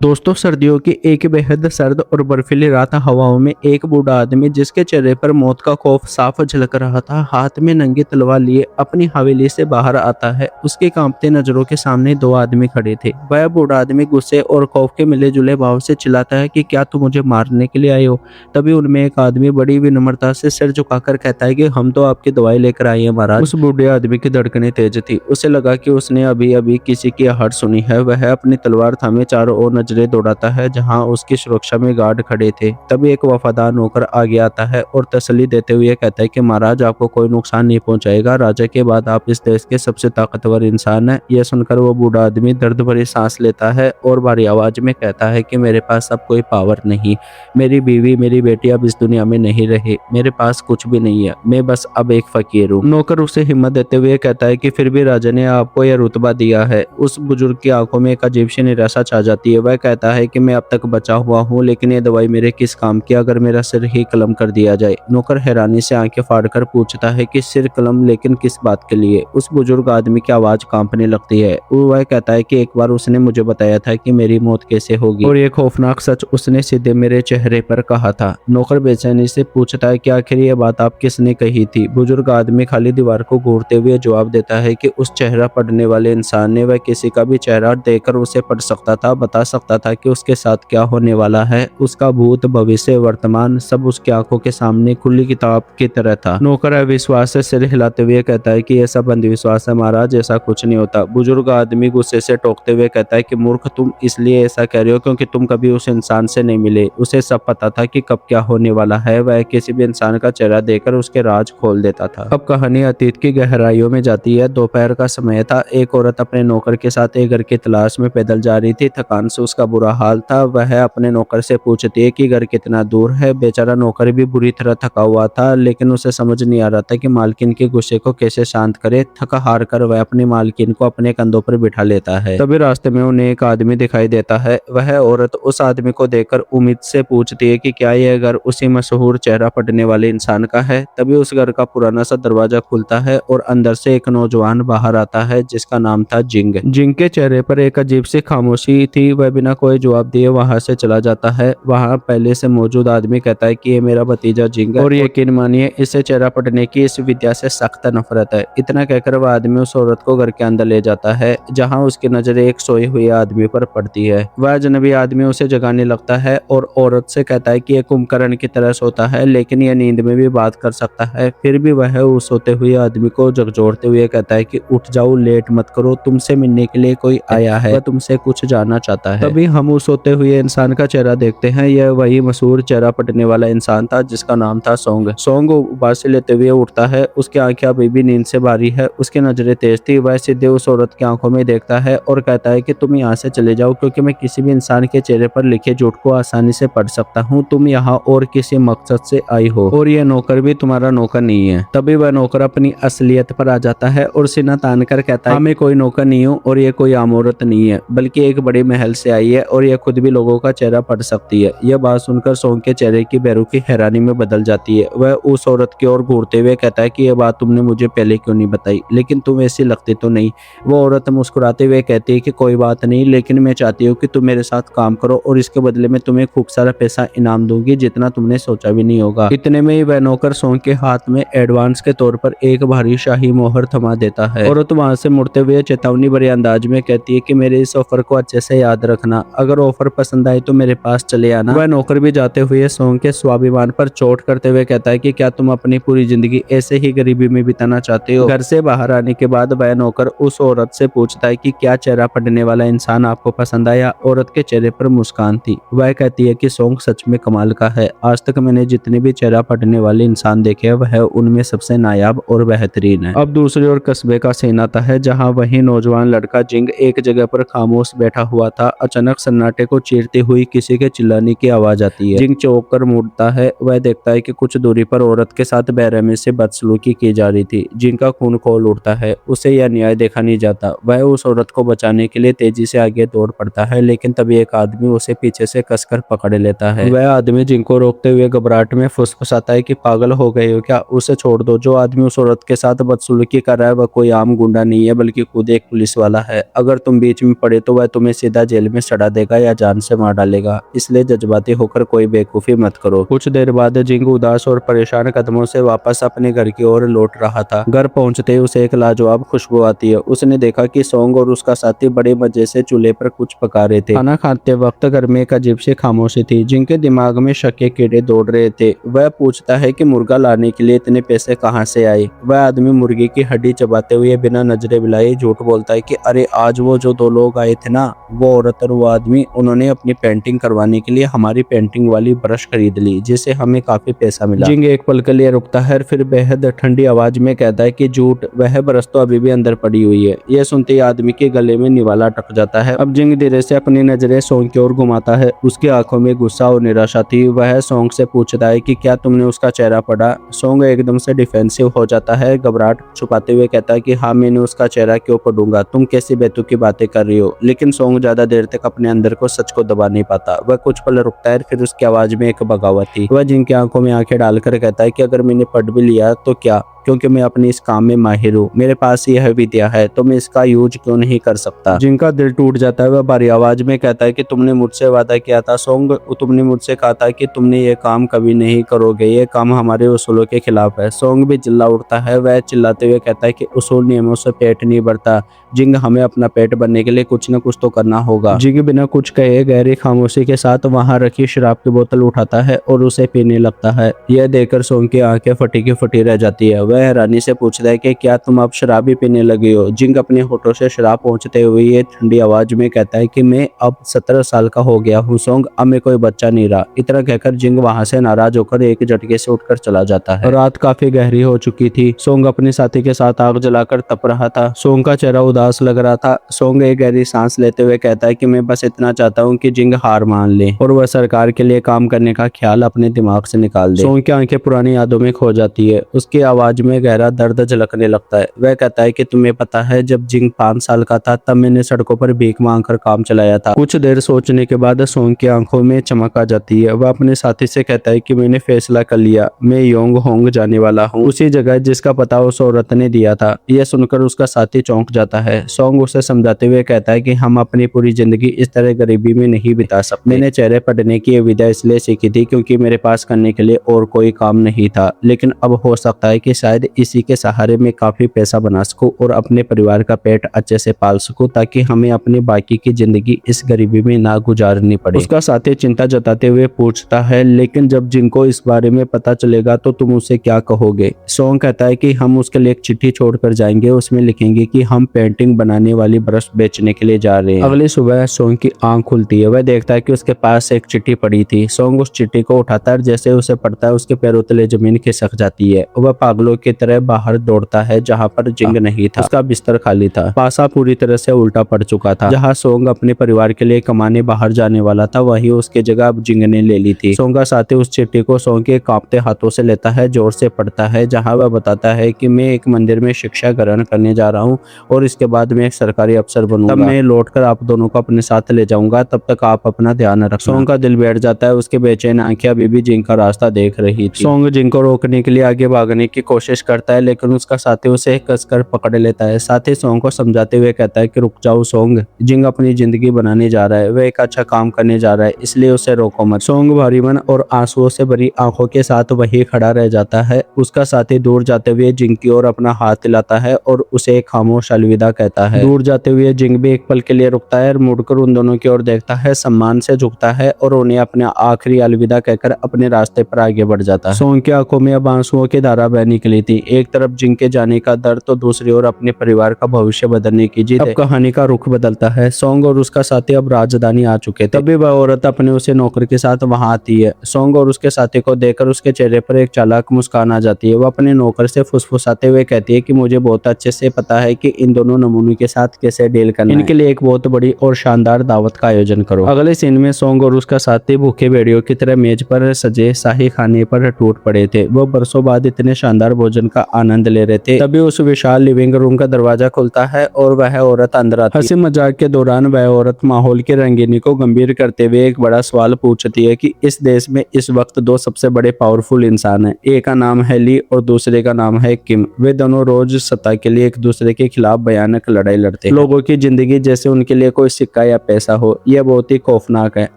दोस्तों, सर्दियों की एक बेहद सर्द और बर्फीली रात हवाओं में एक बूढ़ा आदमी जिसके चेहरे पर मौत का खौफ साफ झलक रहा था, हाथ में नंगी तलवार लिए अपनी हवेली से बाहर आता है। उसकी कांपती नजरों के सामने दो आदमी खड़े थे। वह बूढ़ा आदमी गुस्से और खौफ के मिले जुले भाव से चिल्लाता है कि क्या तुम मुझे मारने के लिए आए हो। तभी उनमें एक आदमी बड़ी विनम्रता से सिर झुकाकर कहता है कि हम तो आपकी दवाई लेकर आए हैं महाराज। उस बूढ़े आदमी की धड़कनें तेज थी। उसे लगा कि उसने अभी अभी किसी की आहट सुनी है। वह अपनी तलवार थामे चारों ओर नजरें दौड़ाता है जहां उसकी सुरक्षा में गार्ड खड़े थे। तभी एक वफादार नौकर आगे आता है और तसल्ली देते हुए कहता है कि महाराज, आपको कोई नुकसान नहीं पहुंचाएगा। राजा के बाद आप इस देश के सबसे ताकतवर इंसान हैं। यह सुनकर वो बूढ़ा आदमी दर्द भरी सांस लेता है और भारी आवाज में कहता है कि मेरे पास अब कोई पावर नहीं। मेरी बीवी, मेरी बेटी अब इस दुनिया में नहीं रही। मेरे पास कुछ भी नहीं है। मैं बस अब एक फकीर हूँ। नौकर उसे हिम्मत देते हुए कहता है कि फिर भी राजा ने आपको यह रुतबा दिया है। उस बुजुर्ग की आंखों में एक अजीब सी निराशा छा जाती है। वह कहता है कि मैं अब तक बचा हुआ हूँ, लेकिन ये दवाई मेरे किस काम की अगर मेरा सिर ही कलम कर दिया जाए। नौकर हैरानी से आंखें फाड़कर पूछता है कि सिर कलम, लेकिन किस बात के लिए। उस बुजुर्ग आदमी की आवाज कांपने लगती है। वह कहता है कि एक बार उसने मुझे बताया था कि मेरी मौत कैसे होगी, और ये खौफनाक सच उसने सीधे मेरे चेहरे पर कहा था। नौकर बेचैनी से पूछता है कि आखिर ये बात आप किसने कही थी। बुजुर्ग आदमी खाली दीवार को घूरते हुए जवाब देता है कि उस चेहरा पढ़ने वाले इंसान ने, वह किसी का भी चेहरा देखकर उसे पढ़ सकता था, बता सकता था कि उसके साथ क्या होने वाला है। उसका भूत, भविष्य, वर्तमान सब उसकी आंखों के सामने खुली किताब की तरह था। नौकर अविश्वास से सिर हिलाते हुए कहता है कि यह सब अंधविश्वास है महाराज, ऐसा कुछ नहीं होता। बुजुर्ग आदमी गुस्से से टोकते हुए कहता है कि मूर्ख, तुम इसलिए ऐसा कह रहे हो क्योंकि तुम कभी उस इंसान से नहीं मिले। उसे सब पता था कि कब क्या होने वाला है। वह किसी भी इंसान का चेहरा देखकर उसके राज खोल देता था। अब कहानी अतीत की गहराइयों में जाती है। दोपहर का समय था। एक औरत अपने नौकर के साथ एक घर की तलाश में पैदल जा रही थी। थकान से उसका बुरा हाल था। वह अपने नौकर से पूछती है कि घर कितना दूर है। बेचारा नौकर भी बुरी तरह थका हुआ था, लेकिन उसे समझ नहीं आ रहा था कि मालकिन के गुस्से को कैसे शांत करे। थका हार कर वह अपनी मालकिन को अपने कंधों पर बिठा लेता है। तभी रास्ते में उन्हें एक आदमी दिखाई देता है। वह औरत उस आदमी को देखकर उम्मीद से पूछती है कि क्या यह घर उसी मशहूर चेहरा पढ़ने वाले इंसान का है। तभी उस घर का पुराना सा दरवाजा खुलता है और अंदर से एक नौजवान बाहर आता है जिसका नाम था जिंग। जिंग के चेहरे पर एक अजीब सी खामोशी थी। वह बिना कोई जवाब दिए वहां से चला जाता है। वहां पहले से मौजूद आदमी कहता है कि ये मेरा भतीजा जिंग है, और यकीन मानिए इसे चेहरा पढ़ने की इस विद्या से सख्त नफरत है। इतना कहकर वह आदमी उस औरत को घर के अंदर ले जाता है, जहां उसकी नजर एक सोए हुए आदमी पर पड़ती है। वह अजनबी आदमी उसे जगाने लगता है और औरत से कहता है कि यह कुंभकर्ण की तरह सोता है, लेकिन यह नींद में भी बात कर सकता है। फिर भी वह उस सोते हुए आदमी को झकझोरते हुए कहता है कि उठ जाओ, लेट मत करो, तुमसे मिलने के लिए कोई आया है, वह तुमसे कुछ जानना चाहता है। तभी हम उस सोते हुए इंसान का चेहरा देखते हैं। यह वही मशहूर चेहरा पढ़ने वाला इंसान था जिसका नाम था सोंग। सोंग उबासी लेते हुए उठता है। उसकी आंखें अभी भी नींद से भारी है। उसकी नजरें तेज थी। वह सीधे उस औरत की आंखों में देखता है और कहता है कि तुम यहाँ से चले जाओ, क्योंकि मैं किसी भी इंसान के चेहरे पर लिखे झूठ को आसानी से पढ़ सकता हूँ। तुम यहाँ और किसी मकसद से आई हो, और यह नौकर भी तुम्हारा नौकर नहीं है। तभी वह नौकर अपनी असलियत पर आ जाता है और सीना तान कर कहता है, मैं कोई नौकर नहीं हूँ और ये कोई आम औरत नहीं है, बल्कि एक बड़े महल से आई है और यह खुद भी लोगों का चेहरा पढ़ सकती है। यह बात सुनकर सोंग के चेहरे की बेरुखी हैरानी में बदल जाती है। वह उस औरत की ओर घूरते हुए कहता है कि यह बात तुमने मुझे पहले क्यों नहीं बताई, लेकिन तुम ऐसी लगती तो नहीं। वो औरत मुस्कुराते हुए कहती है कि कोई बात नहीं, लेकिन मैं चाहती हूँ कि तुम मेरे साथ काम करो और इसके बदले में तुम्हें खूब सारा पैसा इनाम दूंगी, जितना तुमने सोचा भी नहीं होगा। इतने में ही वह नौकर सोंग के हाथ में एडवांस के तौर पर एक भारी शाही मोहर थमा देता है। औरत वहां से मुड़ते हुए चेतावनी भरे अंदाज में कहती है कि मेरे इस ऑफर को अच्छे से याद रखना। अगर ऑफर पसंद आए तो मेरे पास चले आना। वह नौकर भी जाते हुए सोंग के स्वाभिमान पर चोट करते हुए कहता है कि क्या तुम अपनी पूरी जिंदगी ऐसे ही गरीबी में बिताना चाहते हो। घर से बाहर आने के बाद वह नौकर उस औरत से पूछता है कि क्या चेहरा पढ़ने वाला इंसान आपको पसंद आया। औरत के चेहरे पर मुस्कान थी। वह कहती है कि सोंग सच में कमाल का है। आज तक मैंने जितने भी चेहरा पढ़ने वाले इंसान देखे वह उनमें सबसे नायाब और बेहतरीन है। अब दूसरी ओर कस्बे का सीन आता है, जहाँ वही नौजवान लड़का जिंग एक जगह पर खामोश बैठा हुआ था। अचानक सन्नाटे को चीरती हुई किसी के चिल्लाने की आवाज आती है। जिंग चौंक कर मुड़ता है। वह देखता है कि कुछ दूरी पर औरत के साथ बेरहमी से बदसलूकी की जा रही थी। जिंग का खून खौल उठता है। उसे यह न्याय देखा नहीं जाता। वह उस औरत को बचाने के लिए तेजी से आगे दौड़ पड़ता है, लेकिन तभी एक आदमी उसे पीछे से कसकर पकड़ लेता है। वह आदमी जिंग को रोकते हुए घबराहट में फुसफुसाता है कि पागल हो गए हो क्या, उसे छोड़ दो। जो आदमी उस औरत के साथ बदसलूकी कर रहा है वह कोई आम गुंडा नहीं है, बल्कि खुद एक पुलिस वाला है। अगर तुम बीच में पड़े तो वह तुम्हें सीधा जेल में चढ़ा देगा या जान से मार डालेगा, इसलिए जज्बाती होकर कोई बेवकूफी मत करो। कुछ देर बाद जिंग उदास और परेशान कदमों से वापस अपने घर की ओर लौट रहा था। घर पहुंचते ही उसे एक लाजवाब खुशबू आती है। उसने देखा कि सोंग और उसका साथी बड़े मजे से चूल्हे पर कुछ पका रहे थे। खाना खाते वक्त घर में एक अजीब सी खामोशी थी। जिनके दिमाग में शक के कीड़े दौड़ रहे थे। वह पूछता है कि मुर्गा लाने के लिए इतने पैसे कहाँ से आए। वह आदमी मुर्गी की हड्डी चबाते हुए बिना नजरे मिलाए झूठ बोलता है कि अरे आज वो जो दो लोग आए थे ना, वो औरत और वो आदमी, उन्होंने अपनी पेंटिंग करवाने के लिए हमारी पेंटिंग वाली ब्रश खरीद ली, जिससे हमें काफी पैसा मिला। जिंग एक पल के लिए रुकता है, फिर बेहद ठंडी आवाज में कहता है कि झूठ, वह ब्रश तो अभी भी अंदर पड़ी हुई है। यह सुनते ही आदमी के गले में निवाला अटक जाता है। अब जिंग धीरे से अपनी नजरें सोंग की ओर घुमाता है। उसकी आंखों में गुस्सा और निराशा थी। वह सोंग से पूछता है कि क्या तुमने उसका चेहरा पढ़ा। सोंग एकदम से डिफेंसिव हो जाता है। घबराहट छुपाते हुए कहता है कि हाँ, मैंने उसका चेहरा क्यों पढ़ूंगा, तुम कैसी बेतुकी बातें कर रही हो। लेकिन सोंग ज्यादा देर तक अपने अंदर को सच को दबा नहीं पाता। वह कुछ पल रुकता है, फिर उसकी आवाज में एक बगावत थी। वह जिंग की आंखों में आंखें डालकर कहता है कि अगर मैंने पढ़ भी लिया तो क्या, क्योंकि मैं अपने इस काम में माहिर हूँ, मेरे पास यह विद्या है, तो मैं इसका यूज क्यों नहीं कर सकता। जिनका दिल टूट जाता है। वह भारी आवाज में कहता है कि तुमने मुझसे वादा किया था सोंग, तुमने मुझसे कहा था कि तुमने ये काम कभी नहीं करोगे, ये काम हमारे उसूलों के खिलाफ है। सोंग भी चिल्ला उठता है। वह चिल्लाते हुए कहता है कि उसूल नियमों से पेट नहीं भरता जिंग, हमें अपना पेट भरने के लिए कुछ न कुछ तो करना होगा। जिंग बिना कुछ कहे गहरी खामोशी के साथ वहां रखी शराब की बोतल उठाता है और उसे पीने लगता है। यह देखकर सोंग की आंखें फटी की फटी रह जाती है। वह हैरानी से पूछता है कि क्या तुम अब शराब भी पीने लगी हो। जिंग अपने होठों से शराब पहुंचते हुए ये ठंडी आवाज में कहता है कि मैं अब 17 साल का हो गया हूँ सोंग, अब मैं कोई बच्चा नहीं रहा। इतना कहकर जिंग वहां से नाराज होकर एक झटके से उठकर चला जाता है। रात काफी गहरी हो चुकी थी। सोंग अपने साथी के साथ आग जलाकर तप रहा था। सोंग का चेहरा उदास लग रहा था। सोंग एक गहरी सांस लेते हुए कहता है कि मैं बस इतना चाहता हूँ कि जिंग हार मान ले और वह सरकार के लिए काम करने का ख्याल अपने दिमाग से निकाल दे। सोंग की आंखें पुरानी यादों में खो जाती है। उसकी आवाज में गहरा दर्द झलकने लगता है। वह कहता है कि तुम्हें पता है, जब जिंग 5 साल का था तब मैंने सड़कों पर भीख मांगकर काम चलाया था। कुछ देर सोचने के बाद सोंग की आंखों में चमक आ जाती है। वह अपने साथी से कहता है कि मैंने फैसला कर लिया, मैं योंग होंग जाने वाला हूँ, उसी जगह जिसका पता उस औरत ने दिया था। यह सुनकर उसका साथी चौंक जाता है। सोंग उसे समझाते हुए कहता है कि हम अपनी पूरी जिंदगी इस तरह गरीबी में नहीं बिता सकते। मैंने चेहरे पढ़ने की विद्या इसलिए सीखी थी क्योंकि मेरे पास करने के लिए और कोई काम नहीं था, लेकिन अब हो सकता है कि शायद इसी के सहारे में काफी पैसा बना सकूं और अपने परिवार का पेट अच्छे से पाल सकूं, ताकि हमें अपनी बाकी की जिंदगी इस गरीबी में ना गुजारनी पड़े। उसका साथी चिंता जताते हुए पूछता है, लेकिन जब जिनको इस बारे में पता चलेगा तो तुम उसे क्या कहोगे। सोंग कहता है कि हम उसके लिए एक चिट्ठी छोड़कर जाएंगे, उसमें लिखेंगे कि हम पेंटिंग बनाने वाली ब्रश बेचने के लिए जा रहे हैं। अगली सुबह सोंग की आंख खुलती है। वह देखता है कि उसके पास एक चिट्ठी पड़ी थी। सोंग उस चिट्ठी को उठाता है, जैसे उसे पढ़ता है उसके पैरों तले जमीन खिसक जाती है। वह पागलों की तरह बाहर दौड़ता है जहाँ पर जिंग नहीं था। उसका बिस्तर खाली था। पासा पूरी तरह से उल्टा पड़ चुका था। जहाँ सोंग अपने परिवार के लिए कमाने बाहर जाने वाला था, वही उसकी जगह अब जिंग ने ले ली थी। सोंग का साथी उस चिट्ठी को सोंग के कांपते हाथों से लेता है, जोर से पढ़ता है, जहाँ वह बताता है कि मैं एक मंदिर में शिक्षा ग्रहण करने जा रहा हूँ और इसके बाद मैं एक सरकारी अफसर बनूंगा। तब मैं लौटकर आप दोनों को अपने साथ ले जाऊंगा, तब तक आप अपना ध्यान रखना। सोंग का दिल बैठ जाता है। उसके बेचैन आंखें अभी भी जिंग का रास्ता देख रही थी। सोंग जिंग को रोकने के लिए आगे भागने की कोशिश करता है, लेकिन उसका साथी उसे कसकर पकड़ लेता है। साथी सोंग को समझाते हुए कहता है कि रुक जाओ सोंग, जिंग अपनी जिंदगी बनाने जा रहा है, वह एक अच्छा काम करने जा रहा है, इसलिए उसे रोको मत। सोंग भारी मन और आंसुओं से भरी आंखों के साथ वही खड़ा रह जाता है। उसका साथी दूर जाते हुए जिंग की ओर अपना हाथ हिलाता है और उसे एक खामोश अलविदा कहता है। दूर जाते हुए जिंग भी एक पल के लिए रुकता है और मुड़कर उन दोनों की ओर देखता है, सम्मान से झुकता है और उन्हें अपना आखिरी अलविदा कहकर अपने रास्ते पर आगे बढ़ जाता है। सोंग की आंखों में अब आंसुओं की धारा बह निकली थी। एक तरफ जिंग के जाने का दर्द तो दूसरी ओर अपने परिवार का भविष्य बदलने की जिद। अब कहानी का रुख बदलता है। सोंग और उसका साथी अब राजधानी आ चुके थे। तभी वह औरत अपने उसे नौकर के साथ वहां आती है। सोंग और उसके साथी को देखकर उसके चेहरे पर एक चालाक मुस्कान आ जाती है। वह अपने नौकर से फुसफुसाते हुए कहती है कि मुझे बहुत अच्छे से पता है कि इन दोनों नमूनों के साथ कैसे डील करना है। इनके लिए एक बहुत बड़ी और शानदार दावत का आयोजन करो। अगले सीन में सोंग और उसका साथी भूखे भेड़ियों की तरह मेज पर सजे शाही खाने पर टूट पड़े थे। वो बरसों बाद इतने शानदार भोजन का आनंद ले रहे थे। तभी उस विशाल लिविंग रूम का दरवाजा खुलता है और वह औरत अंदर आती है। हंसी मजाक के दौरान वह औरत माहौल की रंगीनी को गंभीर करते हुए एक बड़ा सवाल पूछती है कि इस देश में इस वक्त दो सबसे बड़े पावरफुल इंसान हैं, एक का नाम है ली और दूसरे का नाम है किम। वे दोनों रोज सत्ता के लिए एक दूसरे के खिलाफ भयानक लड़ाई लड़ते हैं। लोगों की जिंदगी जैसे उनके लिए कोई सिक्का या पैसा हो। यह बहुत ही खौफनाक है।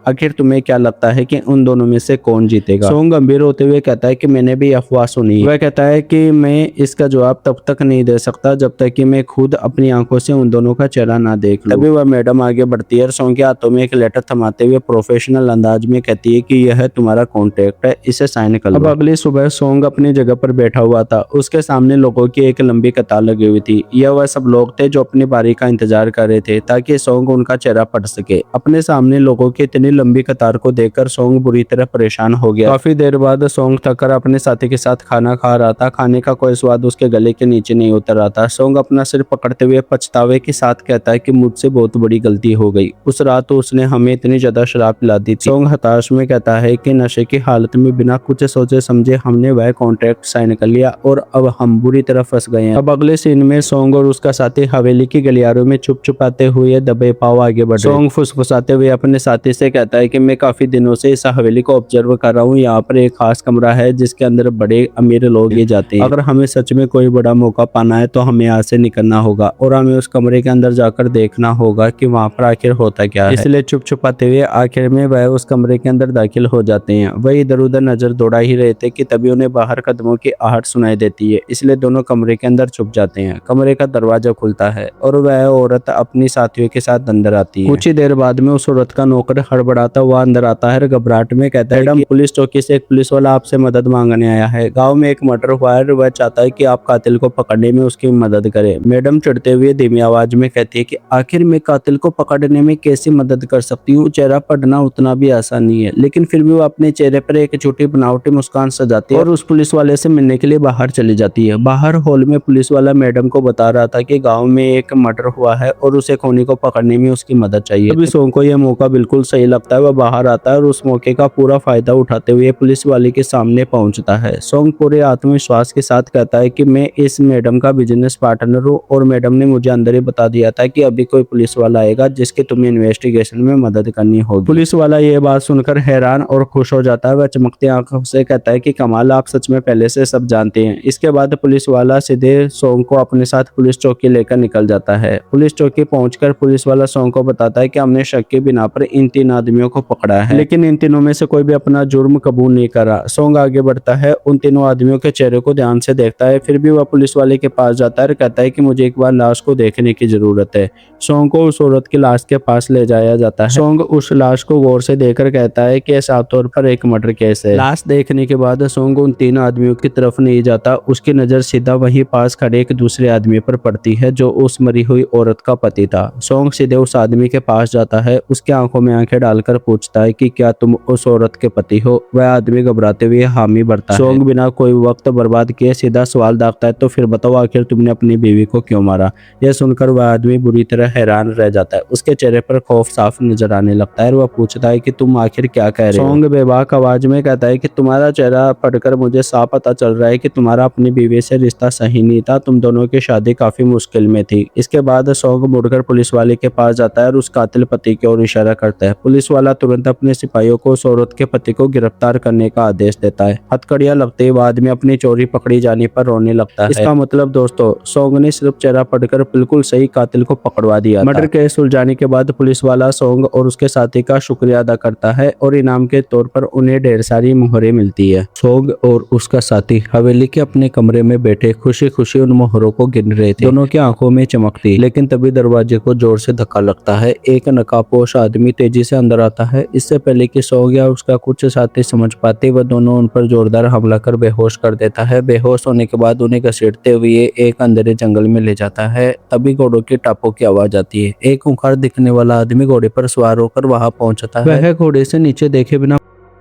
आखिर तुम्हें क्या लगता है कि उन दोनों में से कौन जीतेगा? सोंग गंभीर होते हुए कहता है कि मैंने भी अफवाह सुनी। वह कहता है कि मैं इसका जवाब तब तक नहीं दे सकता जब तक कि मैं खुद अपनी आंखों से उन दोनों का चेहरा ना देख लूं। तभी वह मैडम आगे बढ़ती है और सोंग के हाथों में एक लेटर थमाते हुए प्रोफेशनल अंदाज में कहती है कि यह तुम्हारा कॉन्ट्रैक्ट है, इसे साइन कर लो। अब अगली सुबह सोंग अपनी जगह पर बैठा हुआ था। उसके सामने लोगों की एक लंबी कतार लगी हुई थी। यह वह सब लोग थे जो अपनी बारी का इंतजार कर रहे थे ताकि सोंग उनका चेहरा पढ़ सके। अपने सामने लोगों की इतनी लंबी कतार को देखकर सोंग बुरी तरह परेशान हो गया। काफी देर बाद सोंग थककर अपने साथी के साथ खाना खा रहा था। खाने का कोई स्वाद उसके गले के नीचे नहीं उतर रहा था। सोंग अपना सिर पकड़ते हुए पछतावे के साथ कहता है कि मुझसे बहुत बड़ी गलती हो गई। उस रात उसने हमें इतनी ज्यादा शराब पिला दी थी। सोंग हताश में कहता है कि नशे की हालत में बिना कुछ सोचे समझे हमने वह कॉन्ट्रैक्ट साइन कर लिया और अब हम बुरी तरह फंस गए हैं। अब अगले सीन में सोंग और उसका साथी हवेली की गलियारों में छुप छुपाते हुए दबे पाव आगे बढ़ रहे। सोंग फुसफुसाते हुए अपने साथी से कहता है कि मैं काफी दिनों से इस हवेली को ऑब्जर्व कर रहा हूँ। यहाँ पर एक खास कमरा है जिसके अंदर बड़े अमीर लोग ये जाते हैं। अगर हमें सच में कोई बड़ा मौका पाना है तो हमें यहाँ से निकलना होगा और हमें उस कमरे के अंदर जाकर देखना होगा कि वहाँ पर आखिर होता क्या है। इसलिए चुप छुपाते हुए आखिर में वह उस कमरे के अंदर दाखिल हो जाते हैं। वह इधर उधर नजर दौड़ा ही रहे थे कि तभी उन्हें बाहर कदमों की आहट सुनाई देती है। इसलिए दोनों कमरे के अंदर छुप जाते हैं। कमरे का दरवाजा खुलता है और वह औरत अपनी साथियों के साथ अंदर आती है। कुछ ही देर बाद में उस औरत का नौकर हड़बड़ाता हुआ अंदर आता है और घबराहट में कहता है कि पुलिस चौकी से एक पुलिस वाला आपसे मदद मांगने आया है। गाँव में एक मर्डर हुआ है, वह चाहता है कि आप कातिल को पकड़ने में उसकी मदद करें। मैडम चिढ़ते हुए धीमी आवाज में कहती है कि आखिर मैं कातिल को पकड़ने में कैसे मदद कर सकती हूँ? चेहरा पढ़ना उतना भी आसान नहीं है। लेकिन फिर भी वो अपने चेहरे पर एक छोटी बनावटी मुस्कान सजाती है और उस पुलिस वाले से मिलने के लिए बाहर चली जाती है। बाहर हॉल में पुलिस वाला मैडम को बता रहा था कि गांव में एक मर्डर हुआ है और उसे खूनी को पकड़ने में उसकी मदद चाहिए। तभी सोंग को यह मौका बिल्कुल सही लगता है। वह बाहर आता है और उस मौके का पूरा फायदा उठाते हुए पुलिस वाले के सामने पहुंचता है। सोंग पूरे आत्मविश्वास के साथ कहता है कि मैं इस मैडम का बिजनेस पार्टनर हूँ और मैडम ने मुझे अंदर ही बता दिया था कि अभी कोई पुलिस वाला आएगा जिसके तुम्हें इन्वेस्टिगेशन में मदद करनी होगी। पुलिस वाला ये बात सुनकर हैरान और खुश हो जाता है। वह चमकती आंखों से कहता है कि कमाल, आप सच में पहले से सब जानते हैं। इसके बाद पुलिस वाला सीधे सोंग को अपने साथ पुलिस चौकी लेकर निकल जाता है। पुलिस चौकी पहुंचकर पुलिस वाला सोंग को बताता है कि हमने शक के बिना पर इन 3 आदमियों को पकड़ा है, लेकिन इन तीनों में से कोई भी अपना जुर्म कबूल नहीं कर रहा। सोंग आगे बढ़ता है, उन तीनों आदमियों के चेहरे को ध्यान से देखता है। फिर भी वह पुलिस वाले के पास जाता है और कहता है कि मुझे एक बार लाश को देखने की जरूरत है। सोंग को उस औरत की लाश के पास ले जाया जाता है। सोंग उस लाश को गौर से देखकर कहता है कि साफ तौर पर एक मर्डर केस है। लाश देखने के बाद सोंग उन 3 आदमियों की तरफ नहीं जाता। उसकी नजर सीधा वहीं पास खड़े एक दूसरे आदमी पर पड़ती है जो उस मरी हुई औरत का पति था। सोंग सीधे उस आदमी के पास जाता है। उसकी आंखों में आंखें डालकर पूछता है कि क्या तुम उस औरत के पति हो? वह आदमी घबराते हुए हामी भरता है। सोंग बिना कोई वक्त बर्बाद किए सीधा सवाल दागता है, तो फिर बताओ आखिर तुमने अपनी बीवी को क्यों मारा? यह सुनकर वह आदमी बुरी तरह हैरान रह जाता है। उसके चेहरे पर खौफ साफ नजर आने लगता है और वह पूछता है कि तुम आखिर क्या कह रहे हो? सोंग बेबाक आवाज में कहता है कि तुम्हारा चेहरा पढ़कर मुझे साफ पता चल रहा है कि तुम्हारा अपनी बीवी से रिश्ता सही नहीं था। तुम दोनों की शादी काफी मुश्किल में थी। इसके बाद सोंग मुड़कर पुलिस वाले के पास जाता है और उस कातिल पति की ओर इशारा करता है। पुलिस वाला तुरंत अपने सिपाहियों को उस औरत के पति को गिरफ्तार करने का आदेश देता है। हथकड़ियां लगते ही आदमी अपनी चोरी पकड़ी जाने पर रोने लगता है। इसका मतलब दोस्तों, सोंग ने सिर्फ चेहरा पढ़कर बिल्कुल सही कातिल को पकड़वा दिया। मर्डर केस सुलझाने के बाद पुलिस वाला सोंग और उसके साथी का शुक्रिया अदा करता है और इनाम के तौर पर उन्हें ढेर सारी मोहरें मिलती है। सोंग और उसका साथी हवेली के अपने कमरे में बैठे खुशी खुशी उन मोहरों को गिन रहे थे। दोनों की आंखों में चमक थी। लेकिन तभी दरवाजे को जोर से धक्का लगता है। एक नकाबपोश आदमी तेजी से अंदर आता है। इससे पहले कि सोंग या उसका कुछ साथी समझ पाते, वह दोनों उन पर जोरदार हमला कर बेहोश कर देता है। बेहोश होने के बाद उन्हें घसीटते हुए एक अंधेरे जंगल में ले जाता है। तभी घोड़ों की टापों की आवाज आती है। एक खूंखार दिखने वाला आदमी घोड़े पर सवार होकर वहां पहुंचता है। वह घोड़े से नीचे देखे बिना